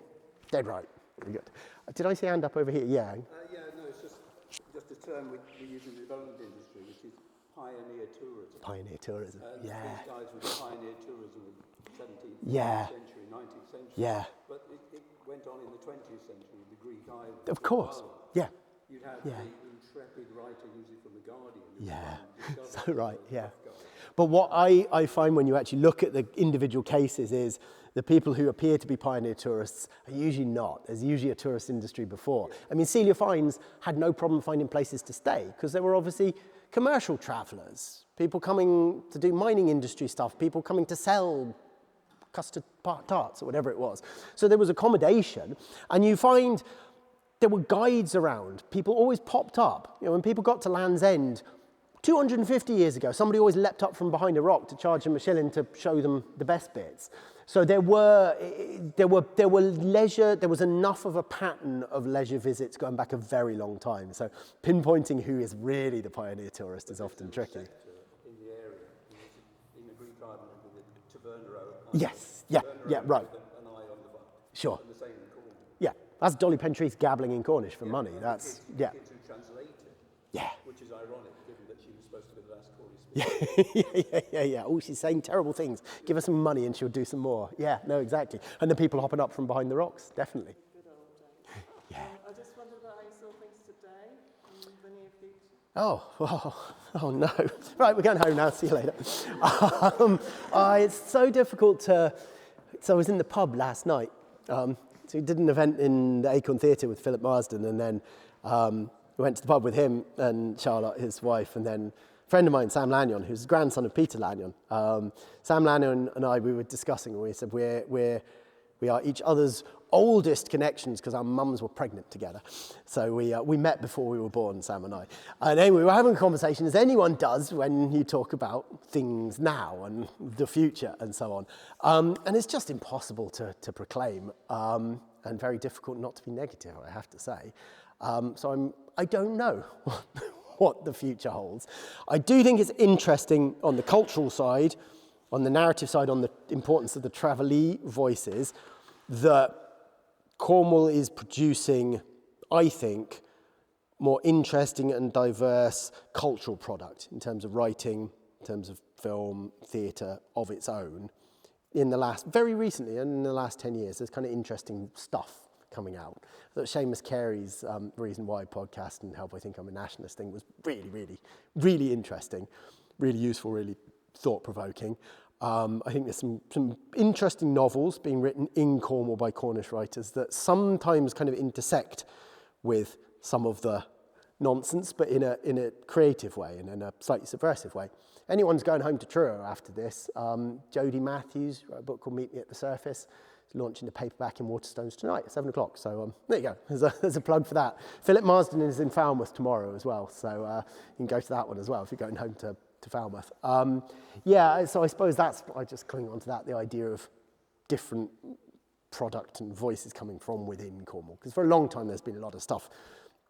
Dead right. Very good. Did I see a hand up over here? Yeah. No, it's just a term we use in the development industry, which is pioneer tourism. Pioneer tourism, yeah. These guys would pioneer tourism in the 17th Yeah. century, 19th century. Yeah. But it went on in the 20th century, the Greek islands. Of course, yeah. You'd have Yeah. the intrepid writer, usually from The Guardian. who Yeah, discovered so right, the yeah. rough guy. But what I find when you actually look at the individual cases is the people who appear to be pioneer tourists are usually not. There's usually a tourist industry before. I mean, Celia Fiennes had no problem finding places to stay because there were obviously commercial travellers, people coming to do mining industry stuff, people coming to sell custard tarts or whatever it was. So there was accommodation, and you find there were guides around. People always popped up. You know, when people got to Land's End, 250 years ago, somebody always leapt up from behind a rock to charge them a shilling to show them the best bits. So there were leisure, there was enough of a pattern of leisure visits going back a very long time. So pinpointing who is really the pioneer tourist is often tricky. In the area, in the Greek island with the Tavernero. Yes, yeah, right. An eye on the bar. Sure. And the same in Cornwall. Yeah, that's Dolly Pentreath gabbling in Cornish for money. That's, yeah. Kids who translate it. Yeah. Which is ironic, given that she was supposed to be the last Cornish speaker. Yeah. Oh, she's saying terrible things. Give her some money and she'll do some more. Yeah, no, exactly. And the people hopping up from behind the rocks, definitely. Good old days. Yeah. I just wondered about how you saw things today in the near future. Oh no. Right, we're going home now. See you later. It's so difficult to... So I was in the pub last night. So we did an event in the Acorn Theatre with Philip Marsden, and then we went to the pub with him and Charlotte, his wife, and then a friend of mine, Sam Lanyon, who's the grandson of Peter Lanyon. Sam Lanyon and I, we were discussing, and we said we are each other's oldest connections because our mums were pregnant together. So we met before we were born, Sam and I. And anyway, we were having a conversation, as anyone does when you talk about things now and the future and so on. And it's just impossible to proclaim and very difficult not to be negative, I have to say. So I don't know what the future holds. I do think it's interesting on the cultural side, on the narrative side, on the importance of the travelee voices, that Cornwall is producing, I think, more interesting and diverse cultural product in terms of writing, in terms of film, theatre of its own. Very recently, in the last 10 years, there's kind of interesting stuff coming out. I thought Seamus Carey's Reason Why podcast and Help I Think I'm a Nationalist thing was really, really, really interesting, really useful, really thought-provoking. I think there's some interesting novels being written in Cornwall by Cornish writers that sometimes kind of intersect with some of the nonsense, but in a creative way and in a slightly subversive way. Anyone's going home to Truro after this. Jodie Matthews wrote a book called Meet Me at the Surface. It's launching the paperback in Waterstones tonight at 7 o'clock. So there you go. There's a plug for that. Philip Marsden is in Falmouth tomorrow as well. So you can go to that one as well if you're going home to Falmouth. So I suppose I just cling on to that, the idea of different product and voices coming from within Cornwall. Because for a long time there's been a lot of stuff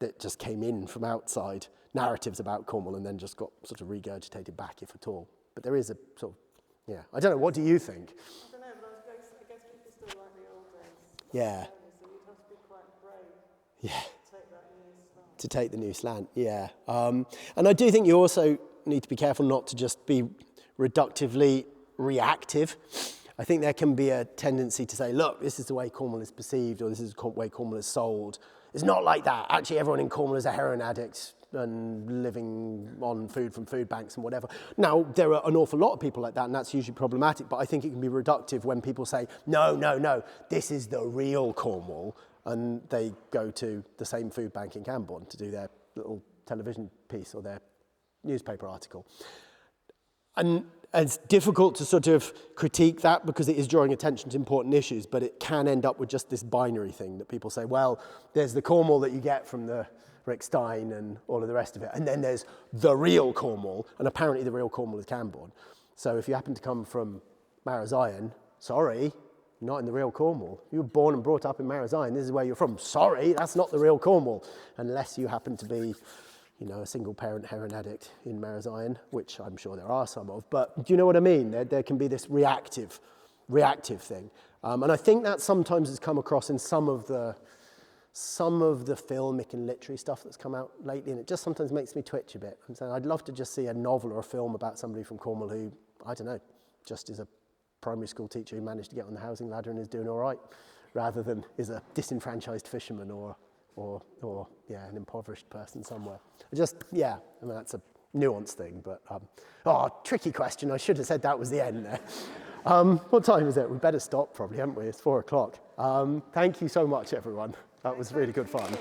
that just came in from outside, narratives about Cornwall, and then just got sort of regurgitated back, if at all. But there is a sort of, I don't know, what do you think? I don't know, but I guess people still like the old days. Yeah. So you'd have to be quite brave. Yeah. To take that new slant. To take the new slant, yeah. And I do think you also need to be careful not to just be reductively reactive. I think there can be a tendency to say, look, this is the way Cornwall is perceived, or this is the way Cornwall is sold. It's not like that. Actually, everyone in Cornwall is a heroin addict and living on food from food banks and whatever. Now, there are an awful lot of people like that, and that's usually problematic, but I think it can be reductive when people say, no, this is the real Cornwall, and they go to the same food bank in Camborne to do their little television piece or their newspaper article. And it's difficult to sort of critique that because it is drawing attention to important issues, but it can end up with just this binary thing that people say, well, there's the Cornwall that you get from the Rick Stein and all of the rest of it, and then there's the real Cornwall, and apparently the real Cornwall is Camborne. So if you happen to come from Marazion, sorry, you're not in the real Cornwall. You were born and brought up in Marazion, this is where you're from. Sorry, that's not the real Cornwall, unless you happen to be a single parent heroin addict in Marazion, which I'm sure there are some of, but do you know what I mean? There can be this reactive thing. And I think that sometimes has come across in some of the filmic and literary stuff that's come out lately, and it just sometimes makes me twitch a bit. And so I'd love to just see a novel or a film about somebody from Cornwall who, I don't know, just is a primary school teacher who managed to get on the housing ladder and is doing all right, rather than is a disenfranchised fisherman or an impoverished person somewhere. That's a nuanced thing, but tricky question. I should have said that was the end there. What time is it? We better stop probably, haven't we? It's 4 o'clock. Thank you so much, everyone. That was really good fun.